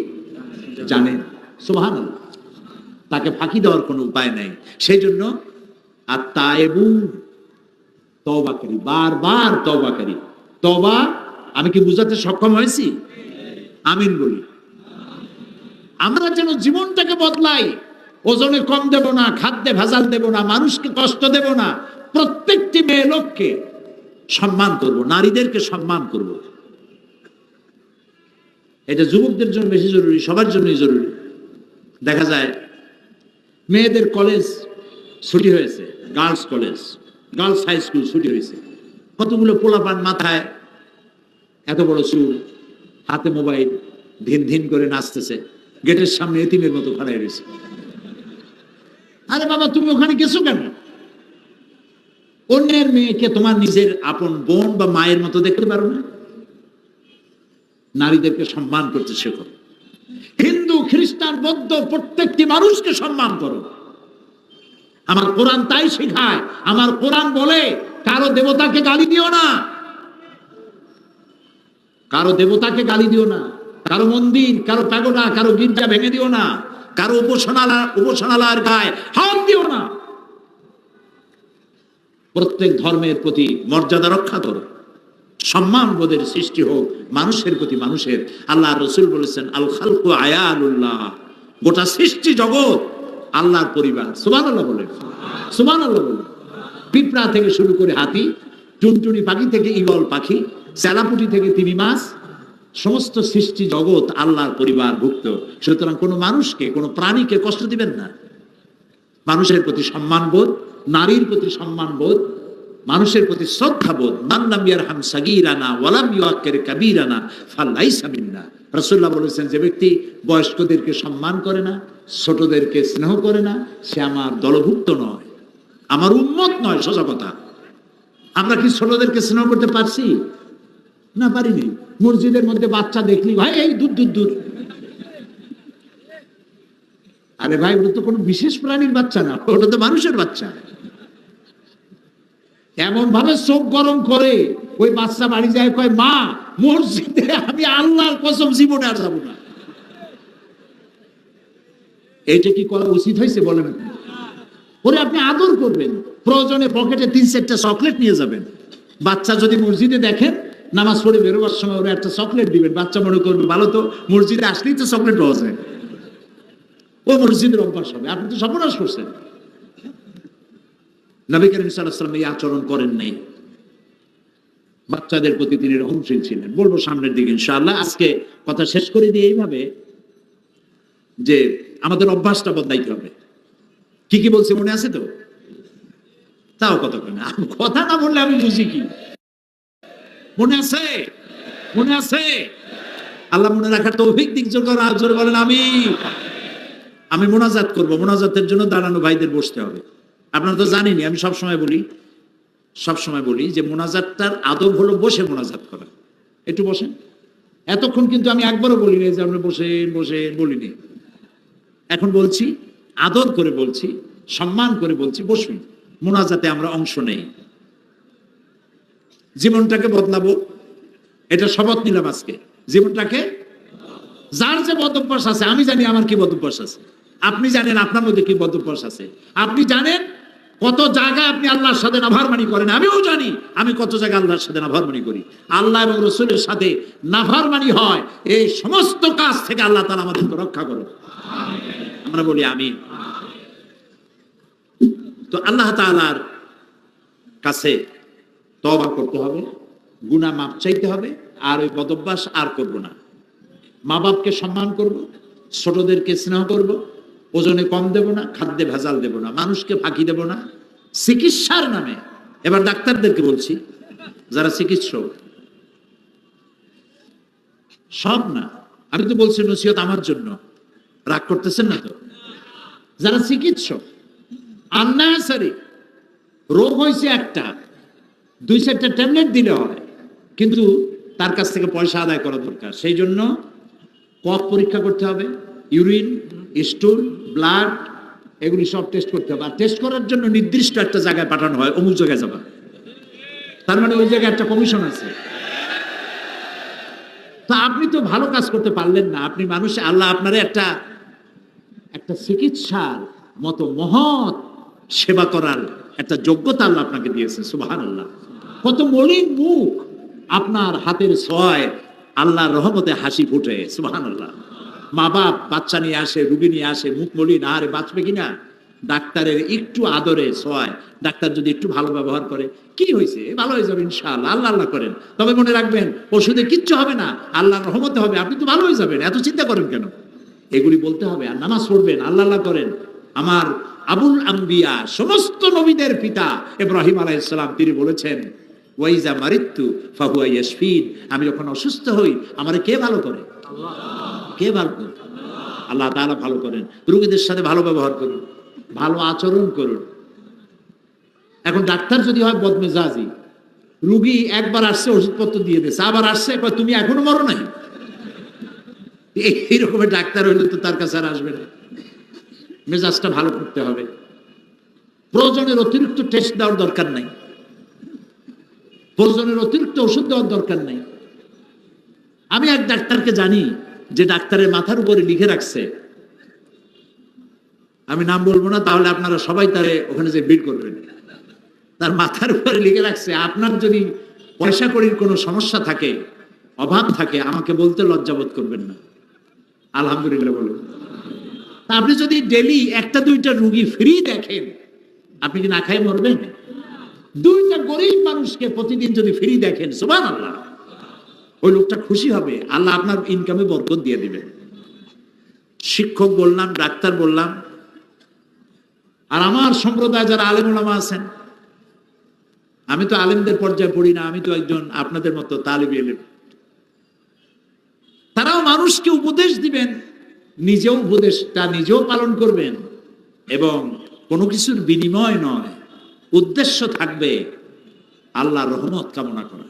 জানেন। সুবহানাল্লাহ, তাকে ফাঁকি দেওয়ার কোনো উপায় নাই। সেই জন্য আত-তায়েবু, তওবাকারী, বারবার তওবাকারী। তওবা আমি কি বুঝাতে সক্ষম হয়েছি? আমিন বলি। আমরা যেন জীবনটাকে বদলাই, ওজনে কম দেব না, খাদ্যে ভেজাল দেব না, মানুষকে কষ্ট দেব না, প্রত্যেকটি মেয়ে লোককে সম্মান করব, নারীদেরকে সম্মান করব। এটা যুবকদের জন্য বেশি জরুরি, সবার জন্যই জরুরি। দেখা যায় মেয়েদের কলেজ ছুটি হয়েছে, girls college, girls high school ছুটি হয়েছে, কতগুলো পোলাপান মাথায় এত বড় চুল, হাতে মোবাইল, ধিন ধিন করে নাচতেছে, গেটের সামনে এতিমের মতো খাড়াই রয়েছে। আরে বাবা, তুমি ওখানে গেছো কেন? অন্যের মেয়েকে তোমার নিজের আপন বোন বা মায়ের মতো দেখতে পারো না? নারীদেরকে সম্মান করতে শেখো। হিন্দু, খ্রিস্টান, বৌদ্ধ, প্রত্যেকটি মানুষকে সম্মান করো। আমার কোরআন তাই শেখায়। আমার কোরআন বলে কারো দেবতাকে গালি দিও না, কারো দেবতাকে গালি দিও না, কারো মন্দির, কারো প্যাগোডা, কারো গির্জা ভেঙে দিও না, কারো উপাসনালয়ের গায়ে হাত দিও না। প্রত্যেক ধর্মের প্রতি মর্যাদা রক্ষা করো, সম্মান বোধের সৃষ্টি হোক মানুষের প্রতি মানুষের। আল্লাহ রসুল বলেছেন, আল খালকু আয়ালুল্লাহ, গোটা সৃষ্টি জগৎ আল্লাহর পরিবার। সুবহানাল্লাহ বলেন, সুবহানাল্লাহ বলেন। পিঁপড়া থেকে শুরু করে হাতি, টুনটুনি পাখি থেকে ঈগল পাখি, চেলাপুটি থেকে তিমি মাছ, সমস্ত সৃষ্টি জগৎ আল্লাহর পরিবারভুক্ত। সুতরাং কোনো মানুষকে, কোনো প্রাণীকে কষ্ট দিবেন না। মানুষের প্রতি সম্মানবোধ, নারীর প্রতি সম্মানবোধ, মানুষের প্রতি শ্রদ্ধাবোধ। মান লাম ইয়ারহাম সাগীরানা ওয়া লাম ইউআক্কির কাবীরানা ফালাইসা মিন্না। রাসূলুল্লাহ বলেছেন, যে ব্যক্তি বয়স্কদেরকে সম্মান করে না, ছোটদেরকে স্নেহ করে না, সে আমার দলভুক্ত নয়, আমার উম্মত নয়। সোজা কথা। আমরা কি ছোটদেরকে স্নেহ করতে পারছি? না, পারিনি। মসজিদের মধ্যে বাচ্চা দেখলি, ভাই এই দূর দূর দূর। আরে ভাই, ওটা তো কোনো বিশেষ প্রাণীর বাচ্চা না, ওটা তো মানুষের বাচ্চা। এমন ভাবে চোখ গরম করে ওই বাচ্চা বাড়ি যায়, কয় মা, মসজিদে আমি আল্লাহর কসম জীবনে আর যাবো না। এইটা কি করা উচিত হয়েছে বলেন? ওরে আপনি আদর করবেন, প্রয়োজনে পকেটে 3-4টা চকলেট নিয়ে যাবেন। বাচ্চা যদি মসজিদে দেখেন, নামাজ পড়ে বেরোবার সময় ওরা একটা চকলেট দিবেন। বাচ্চা মনে করবে ভালো তো, মসজিদে আসলেই তো চকলেট পাওয়া যায়, ও মসজিদের অভ্যাস হবে। আপনি তো সর্বনাশ করছেন। নবী করিম সাল্লাল্লাহু আলাইহি ওয়াসাল্লাম এই আচরণ করেন নাই। বাচ্চাদের প্রতি তিনি রহমশীল ছিলেন। বলবো সামনের দিকে ইনশাআল্লাহ। আজকে কথা শেষ করে দিয়ে এইভাবে, যে আমাদের অভ্যাসটা বদলাইতে হবে। কি কি বলছে মনে আছে তো? তাও কতক্ষণ কথা না বললে আমি বুঝি কি? মনে আছে? মনে আছে? আল্লাহ মনে রাখার তৌফিক দিক জোরে বলেন আমি মোনাজাত করব। মোনাজাতের জন্য দাঁড়ানো ভাইদের বসতে হবে। আপনারা তো জানেনই, আমি সবসময় বলি যে মোনাজাতটার আদব হলো বসে মোনাজাত করা। একটু বসেন। এতক্ষণ কিন্তু আমি একবারও বলিনি যে আমরা বসে বলিনি। এখন বলছি, আদর করে বলছি, সম্মান করে বলছি, বসুন। মোনাজাতে আমরা অংশ নেই। জীবনটাকে বদলাবো, এটা শপথ নিলাম আজকে। জীবনটাকে, যার যে বদভ্যাস আছে, আমি জানি আমার কি বদভ্যাস আছে, আপনি জানেন আপনার মধ্যে কি বদভ্যাস আছে, আপনি জানেন কত জায়গায় আপনি আল্লাহর সাথে নাফরমানি করেন, আমিও জানি আমি কত জায়গায় আল্লাহর সাথে নাফরমানি করি। আল্লাহ এবং রাসূলের সাথে নাফরমানি হয়, এই সমস্ত কাজ থেকে আল্লাহ তাআলা আমাদেরকে রক্ষা করুন। আমরা বলি আমিন। তো আল্লাহ তাআলার কাছে তওবা করতে হবে, গুনাহ মাপ চাইতে হবে, আর ওই বদভ্যাস আর করব না। মা বাপকে সম্মান করব, ছোটদেরকে স্নেহ করব, ওজনে কম দেব না, খাদ্যে ভেজাল দেব না, মানুষকে ফাঁকি দেব না। চিকিৎসার নামে, এবার ডাক্তারদেরকে বলছি, যারা চিকিৎসক, সব না, আমি তো বলছি নসিহত আমার জন্য, রাগ করতেছেন না তো? যারা চিকিৎসক, আন্নাসারি রোগ হয়েছে একটা, 2-4টা ট্যাবলেট দিলে হয়, কিন্তু তার কাছ থেকে পয়সা আদায় করা দরকার। সেই জন্য কফ পরীক্ষা করতে হবে, ইউরিন, স্টুল, ব্লাড, এগুলি সব টেস্ট করতে হবে। আর টেস্ট করার জন্য নির্দিষ্ট একটা জায়গায় পাঠানো হয়, অমুক জায়গায় যাবা, তার মানে ওই জায়গায় একটা কমিশন আছে। তো আপনি তো ভালো কাজ করতে পারলেন না, আপনি মানুষ, আল্লাহ আপনারে একটা চিকিৎসার মতো মহৎ সেবা করার একটা যোগ্যতা আল্লাহ আপনাকে দিয়েছে। সুবহানাল্লাহ। কত মলিন মুখ, আপনার হাতের ছোঁয়ায় আল্লাহর রহমতে হাসি ফুটে। সুবহানাল্লাহ। মা বাপ বাচ্চা নিয়ে আসে, রুগী নিয়ে আসে, মুখ মলিন, আরে বাঁচবে কিনা? ডাক্তারের একটু আদরে ছোঁয়ায়, ডাক্তার যদি একটু ভালো ব্যবহার করে, কি হয়েছে, ভালো হয়ে যাবে ইনশাআল্লাহ, আল্লাহ আল্লাহ করেন। তবে মনে রাখবেন, ওষুধে কিচ্ছু হবে না, আল্লাহর রহমতে হবে, আপনি তো ভালো হয়ে যাবেন, এত চিন্তা করেন কেন? এগুলি বলতে হবে। আর নামাজ পড়বেন, আল্লাহ আল্লাহ করেন। আমার আবুল আম্বিয়া, সমস্ত নবীদের পিতা ইব্রাহিম আলাইহিস সালাম, তিনি বলেছেন, ওয়াইজা মারিতু ফাহুয়া ইয়াশফিন, আমি যখন অসুস্থ হই আমারে কে ভালো করে? আল্লাহ। কে ভালো করে? আল্লাহ তাআলা ভালো করেন। রোগীদের সাথে ভালো ব্যবহার করুন, ভালো আচরণ করুন। এখন ডাক্তার যদি হয় বদমেজাজি, রুগী একবার আসছে ওষুধপত্র দিয়ে দিয়েছে, আবার আসছে একবার, তুমি এখনো মরো নাই, এই রকমের ডাক্তার হইলে তো তার কাছে আর আসবে না। মেজাজটা ভালো করতে হবে। প্রয়োজনের অতিরিক্ত টেস্ট দেওয়ার দরকার নাই, প্রয়োজনের অতিরিক্ত ওষুধ দেওয়ার দরকার নাই। আমি এক ডাক্তারকে জানি, যে ডাক্তারের মাথার উপরে লিখে রাখছে, আমি নাম বলবো না, তাহলে আপনারা সবাই তারে ওখানে যে ভিড় করবেন। তার মাথার উপরে লিখে রাখছে, আপনার যদি পয়সা কড়ির কোনো সমস্যা থাকে, অভাব থাকে, আমাকে বলতে লজ্জাবোধ করবেন না। আলহামদুলিল্লাহ বলুন। আপনি যদি ডেলি 1-2টা রুগী ফ্রি দেখেন, আপনি কি না খাই মরবেন? দুইটা গরিব মানুষকে প্রতিদিন যদি ফ্রি দেখেন, সুবহানাল্লাহ, ওই লোকটা খুশি হবে, আল্লাহ আপনার ইনকামে বরকত দিয়ে দিবেন। শিক্ষক বললাম, ডাক্তার বললাম, আর আমার সম্প্রদায় যারা আলেম ওলামা আছেন, আমি তো আলেমদের পর্যায়ে পড়ি না, আমি তো একজন আপনাদের মতো তালিব ইলম। তারাও মানুষকে উপদেশ দিবেন, নিজেও উপদেশটা নিজেও পালন করবেন, এবং কোনো কিছুর বিনিময় নয়, উদ্দেশ্য থাকবে আল্লাহর রহমত কামনা করা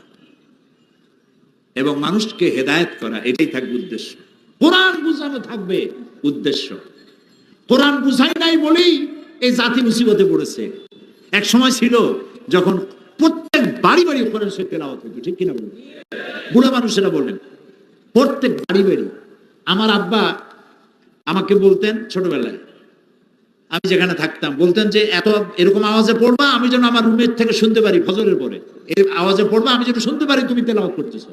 এবং মানুষকে হেদায়েত করা, এটাই থাকবে উদ্দেশ্য। কোরআন বুঝানো থাকবে উদ্দেশ্য। কোরআন বুঝাই নাই বলেই এই জাতি মুসিবতে পড়েছে। এক সময় ছিল যখন প্রত্যেক বাড়ি বাড়ি কোরআন শরীফ তেলাওয়াত হতো, ঠিক কিনা বলুন? বুড়া মানুষেরা বলেন, প্রত্যেক বাড়ি বাড়ি। আমার আব্বা আমাকে বলতেন ছোটবেলায়, আমি যেখানে থাকতাম, বলতেন যে এত এরকম আওয়াজে পড়বা, আমি যেন আমার রুমের থেকে শুনতে পারি, ফজরের পরে এই আওয়াজে পড়বা, আমি যেন শুনতে পারি তুমি তেলাওয়াত করতেছো।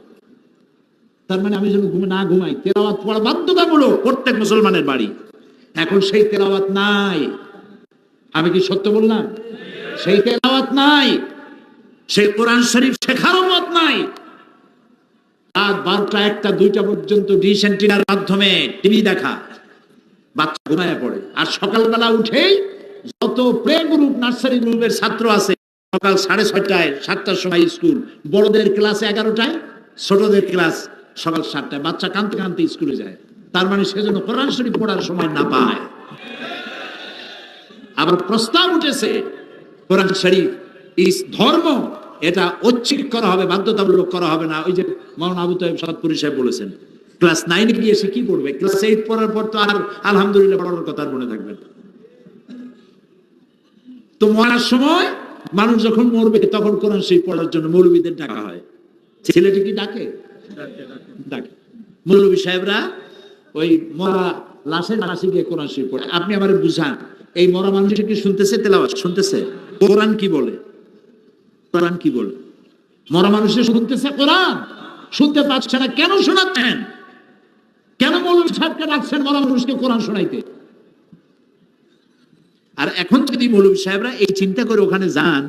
তার মানে আমি যেন না ঘুমাই, তেলাওয়াত পড়া বাধ্যতামূলক প্রত্যেক মুসলমানের বাড়ি। এখন সেই তেলাওয়াত নাই। আমি কি সত্য বললাম? সেই তেলাওয়াত নাই, সেই কোরআন শরীফ শেখারও মত নাই। রাত 12টা 1টা 2টা পর্যন্ত ডিশ অ্যান্টিনার মাধ্যমে টিভি দেখা, বাচ্চা ঘুমায় পড়ে। আর সকালবেলা উঠেই যত প্লে গ্রুপ, নার্সারি গ্রুপের ছাত্র আছে, সকাল 6:30টায় 7টার সময় স্কুল, বড়দের ক্লাস 11টায়, ছোটদের ক্লাস সকাল 7টায়। বাচ্চা কাঁদতে কাঁদতে স্কুলে যায়। তার মানে সেজন্য কোরআন শরীফ পড়ার সময় না পায়। আবার প্রস্তাব উঠেছে কোরআন শরীফ ইস ধর্ম, এটা ঐচ্ছিক করা হবে, বাধ্যতামূলক করা হবে না। ওই যে মাওলানা আবু তাইব সাদপুরি সাহেব বলেছেন, ক্লাস 9 গিয়ে সে কি পড়বে? ক্লাস 8 পড়ার পর তো আর আলহামদুলিল্লাহ পড়ার কথা আর মনে থাকবে না। তো মরার সময় মানুষ যখন মরবে, তখন কোরআন শরীফ পড়ার জন্য মৌলবীদের ডাকা হয়। ছেলেটি কি ডাকে? ডাকে। মৌলবী সাহেবরা ওই মরা লাশের পাশে গিয়ে কোরআন শরীফ পড়ে। আপনি আমারে বুঝান, এই মরা মানুষটা কি শুনতেছে তেলাওয়াত? শুনতেছে? কোরআন কি বলে? কোরআন কি বলে? মরা মানুষের শুনতেছে কোরআন? শুনতে পাচ্ছে না, কেন শোনাচ্ছেন? কেন মৌলবী সাহেবকে রাখছেন মরা মানুষকে কোরআন শোনাইতে? আর এখন যদি মৌলবী সাহেবরা এই চিন্তা করে ওখানে যান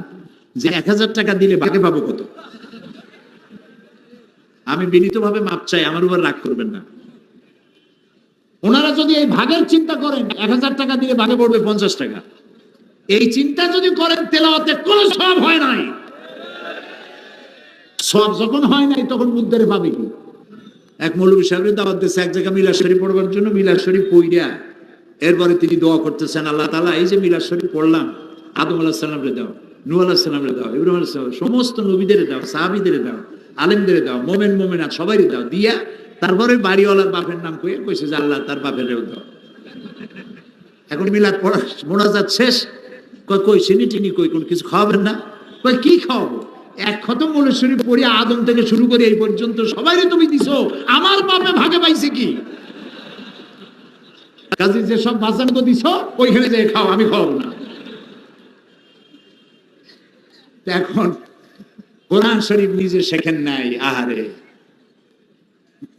যে 1000 টাকা দিলে ভাগে পাবো কত, আমি বিনীতভাবে মাপ চাই, আমার উপর রাগ করবেন না। ওনারা যদি এই ভাগের চিন্তা করেন, 1000 টাকা দিলে ভাগে পড়বে 50 টাকা, এই চিন্তা যদি করেন, তেলাওয়াতে কোনো সওয়াব হয় নাই। সওয়াব যখন হয় নাই, তখন মুদ্দারে পাবে কি? এক মৌলবী সাহেবের দাওয়াত দিয়েছে এক জায়গায় মিলাদ শরীফ পড়বার জন্য। মিলাদ শরীফ পড়িয়া এরপরে তিনি দোয়া করতেছেন, আল্লাহ তাআলা, এই যে মিলাদ শরীফ পড়লাম, আদম আলাইহিস সালামরে দাও, নূহ আলাইহিস সালামরে দাও, ইব্রাহিম আলাইহিস সালাম, সমস্ত নবীদের দাও, সাহাবীদের দাও, আলেমদের দাও, মোমেন মোমেনাত সবারই দাও, দিয়া তারপরে বাড়িওয়ালার বাপের নাম কইছে যে আল্লাহ তার বাপেরও দাও। এখন মিলাদ পড়া মোনাজাত শেষ, কই চিনি টিনি কই, কোন কিছু খাওয়াবেন না? কই কি খাওয়াবো? এক খতম মৌলুদ শরীফ পড়ি, আদম থেকে শুরু করে এই পর্যন্ত সবাইরে তুমি দিছো, আমার বাপে ভাগে পাইছে কি? কাজে যে সব বাজানগো দিছো, ওইখানে যে খাও, আমি খাওয়াবো না। এখন কোরআন শরীফ নিজে শেখেন নাই, আহারে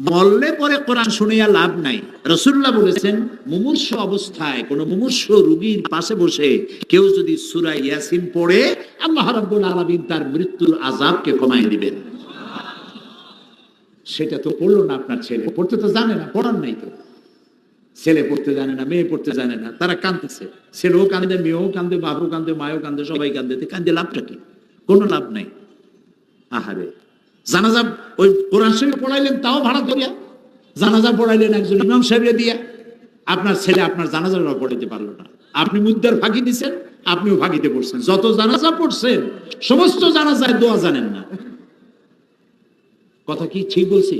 মরলে পরে কোরআন শুনিয়া লাভ নাই। রাসূলুল্লাহ বলেছেন, মুমূর্ষ অবস্থায় কোন মুমূর্ষ রোগীর পাশে বসে কেউ যদি সূরা ইয়াসিন পড়ে, আল্লাহ রাব্বুল আলামিন তার মৃত্যুর আযাবকে কমায় দিবেন। সেটা তো পড়লো না আপনার ছেলে, পড়তে তো জানে না, পড়ার নাই তো। ছেলে পড়তে জানে না, মেয়ে পড়তে জানে না, তারা কাঁদতেছে, ছেলেও কান্দে, মেয়েও কান্দে, বাপও কান্দে, মায়ও কান্দে, সবাই কান্দে, কান্দে লাভটা কি? কোনো লাভ নাই। আহারে, জানাজা ওই কোরআন শরীফ পড়াইলেন, তাও ভাড়া করিয়া। জানাজা পড়াইলেন একজন ইমাম সাহেবরে দিয়া, আপনার ছেলে আপনার জানাজাটাও পড়াইতে পারলো না। আপনি মুদ্দার ফাঁকি দিচ্ছেন, আপনিও ফাঁকিতে পড়ছেন। যত জানাজা পড়ছেন, সমস্ত জানাজায় দোয়া জানেন না। কথা কি ঠিক বলছি?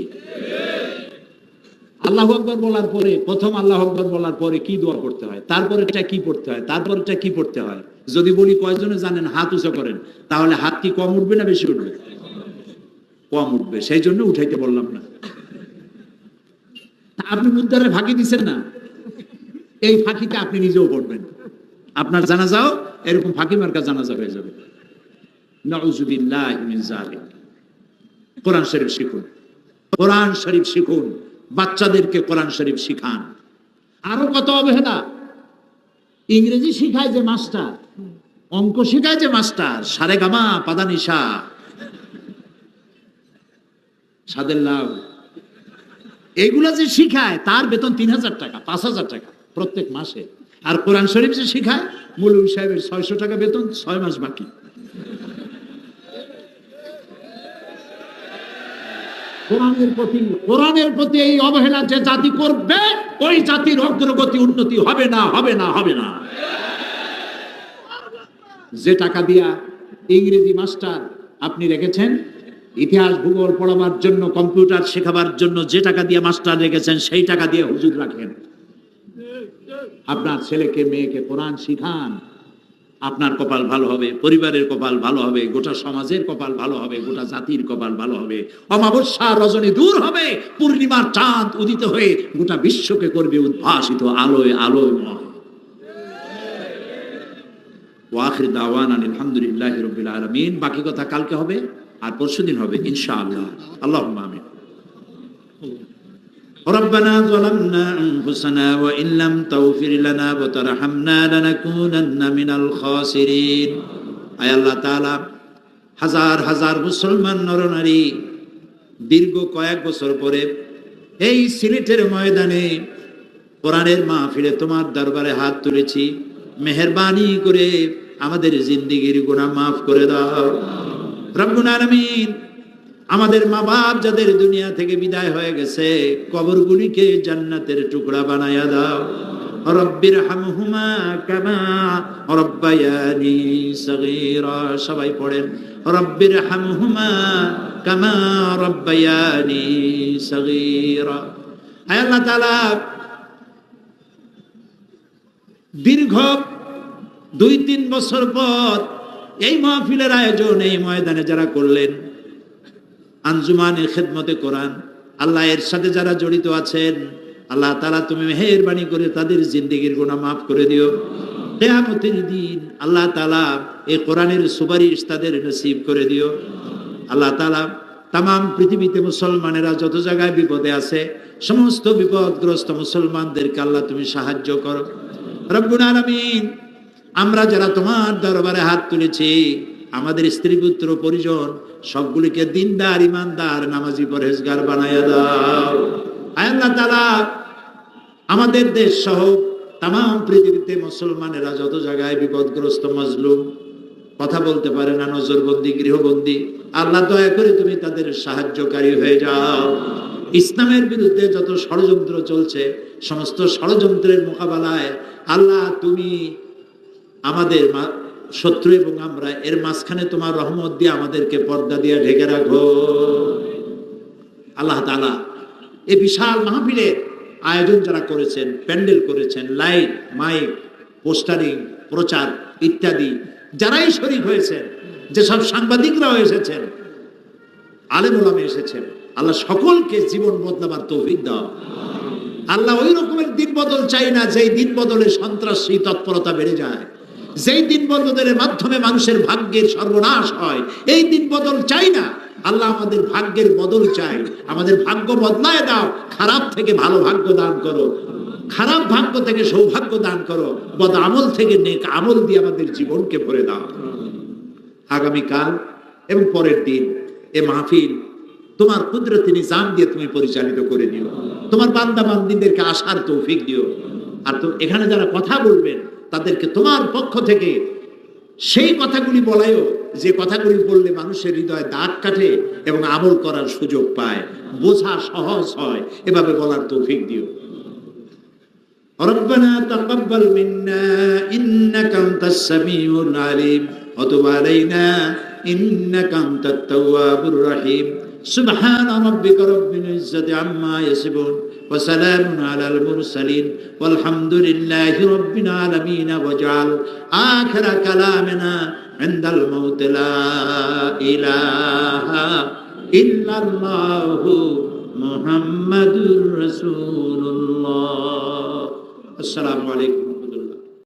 আল্লাহু আকবার বলার পরে, প্রথম আল্লাহু আকবার বলার পরে কি দোয়া করতে হয়, তারপরেরটা কি পড়তে হয়, তারপরেরটা কি পড়তে হয়? যদি বলি কয়জনে জানেন, হাত উঁচা করেন, তাহলে হাত কি কম উঠবে না বেশি উঠবে? কম উঠবে, সেই জন্য উঠাইতে বললাম না। আপনি মুদ্দারে ফাঁকি দিচ্ছেন না, এই ফাঁকিতে আপনি নিজেও পড়বেন, আপনার জানাজাও এরকম ফাঁকি মার্কা জানাজা হয়ে যাবে। নাউযুবিল্লাহি মিন যালিক। কোরআন শরীফ শিখুন, কোরআন শরীফ শিখুন, বাচ্চাদেরকে কোরআন শরীফ শিখান। আরো কত অবহেলা! ইংরেজি শিখায় যে মাস্টার, অঙ্ক শেখায় যে মাস্টার, সারেগামা পাদানিশা, সাদের লাভ, এইগুলা যে শিখায় তার বেতন 3,000 টাকা, 5,000 টাকা প্রত্যেক মাসে। আর কোরআন শরীফ যে শিখায় মৌলভী সাহেবের 600 টাকা বেতন, 6 মাস বাকি। কোরআনের প্রতি এই অবহেলা যে জাতি করবে, ওই জাতির অগ্রগতি উন্নতি হবে না, হবে না, হবে না। যে টাকা দিয়া ইংরেজি মাস্টার আপনি রেখেছেন, ইতিহাস ভূগোল পড়াবার জন্য, কম্পিউটার শেখাবার জন্য যে টাকা দিয়ে মাস্টার রেখেছেন, সেই টাকা দিয়ে হুজুর রাখেন। আপনার ছেলেকে মেয়েকে কোরআন শিখান, আপনার কপাল ভালো হবে, পরিবারের কপাল ভালো হবে, গোটা সমাজের কপাল ভালো হবে, গোটা জাতির কপাল ভালো হবে। অমাবস্যা রজনী দূর হবে, পূর্ণিমার চাঁদ উদিত হয়ে গোটা বিশ্বকে করবে উদ্ভাসিত আলোয় আলোয়ময়। ওয়াখির দাওয়ানা আলহামদুলিল্লাহি রাব্বিল আলামিন। বাকি কথা কালকে হবে আর পরশুদিন হবে ইনশাআল্লাহ। আল্লাহুম্মা আমিন। ربنا ظلمنا أنفسنا وإن لم تغفر لنا وترحمنا لنكونن من الخاسرين। আয় আল্লাহ তাআলা, হাজার হাজার মুসলমান নরনারী দীর্ঘ কয়েক বছর পরে এই সিলেটের ময়দানে কোরআনের মাহফিলে তোমার দরবারে হাত তুলেছি। মেহেরবানি করে আমাদের জিন্দেগির গুনাহ মাফ করে দাও রব্বুল আলামিন। আমাদের মা বাপ যাদের দুনিয়া থেকে বিদায় হয়ে গেছে, কবরগুলিকে জান্নাতের টুকরা বানায়া দাও। রব্বির হামহুমা কামা রব্বায়ানি সগীরা। সবাই পড়েন, রব্বির হামহুমা কামা রব্বায়ানি সগীরা। আয় আল্লাহ তাআলা, দীর্ঘ 2-3 বছর পর এই মাহফিলের আয়োজন এই ময়দানে যারা করলেন, আঞ্জুমানের খেদমতে কোরআন, আল্লাহ এর সাথে যারা জড়িত আছেন, আল্লাহ তাআলা তুমি মেহেরবানি করে তাদের জিন্দেগির গুনাহ মাফ করে দিও। কিয়ামতের দিন আল্লাহ তাআলা এই কোরআনের সুপারিশ তাদের নসিব করে দিও। আল্লাহ তাআলা তামাম পৃথিবীতে মুসলমানেরা যত জায়গায় বিপদে আছে, সমস্ত বিপদগ্রস্ত মুসলমানদেরকে আল্লাহ তুমি সাহায্য করো রব্বুল আলামিন। আমরা যারা তোমার দরবারে হাত তুলেছি, আমাদের স্ত্রী পুত্র পরিজন সবগুলিকে দিনদার, ইমানদার, নামাজি, পরহেজগার বানায়া দাও। আয় আল্লাহ তাআলা, আমাদের দেশ সহ তামাম পৃথিবীতে মুসলমানেরা যত জায়গায় বিপদগ্রস্ত, মজলুম, কথা বলতে পারে না, নজরবন্দি, গৃহবন্দী, আল্লাহ দয়া করে তুমি তাদের সাহায্যকারী হয়ে যাও। ইসলামের বিরুদ্ধে যত ষড়যন্ত্র চলছে, সমস্ত ষড়যন্ত্রের মোকাবেলায় আল্লাহ তুমি আমাদের শত্রু এবং আমরা এর মাঝখানে তোমার রহমত দিয়ে আমাদেরকে পর্দা দিয়ে ঢেকে রাখো আল্লাহ তাআলা। এই বিশাল মাহফিলের আয়োজন যারা করেছেন, প্যান্ডেল করেছেন, লাইট, মাইক, পোস্টারিং, প্রচার ইত্যাদি যারাই শরীক হয়েছেন, যেসব সাংবাদিকরাও এসেছেন, আলেম ওলামা এসেছেন, আল্লাহ সকলকে জীবন বদলাবার তৌফিক দাও। আল্লাহ ওই রকমের দিন বদল চাই না যেই দিন বদলে সন্ত্রাসী তৎপরতা বেড়ে যায়, যেই দিন বদলের মাধ্যমে মানুষের ভাগ্যের সর্বনাশ হয়, এই দিন বদল চাই না। আল্লাহ আমাদের ভাগ্যের বদল চাই, আমাদের ভাগ্য বদলায় দাও। খারাপ থেকে ভালো ভাগ্য দান করো, খারাপ ভাগ্য থেকে সৌভাগ্য দান করো, বদ আমল থেকে নেক আমল দিয়ে আমাদের জীবনকে ভরে দাও। আগামীকাল এবং পরের দিন এ মাহফিল তোমার কুদরতি নিজাম দিয়ে তুমি পরিচালিত করে দিও। তোমার বান্দা বান্দীদেরকে আসার তৌফিক দিও। আর তো এখানে যারা কথা বলবেন তাদেরকে তোমার পক্ষ থেকে সেই কথাগুলি বলায়ও যে কথাগুলি বললে মানুষের হৃদয়ে দাগ কাটে এবং আমল করার সুযোগ পায়, বোঝা সহজ হয়, এভাবে বলার তৌফিক দিও। রব্বানা তাকাব্বাল মিন্না ইন্নাকা আনতাস সামিউল আলিম ওয়া তুব আলাইনা ইন্নাকা আনতাত তাওয়াবুর রহিম। সুবহান রাব্বিকা রাব্বিল ইজ্জাতি আম্মা ইয়াসিফুন ওয়া সালামুন আলাল মুরসালিন ওয়ালহামদুলিল্লাহি রাব্বিল আলামিন। ওয়াজআল আখিরা কালামিনা ইনদাল মাউত লা ইলাহা ইল্লাল্লাহু মুহাম্মাদুর রাসূলুল্লাহ। আসসালামু আলাইকুম।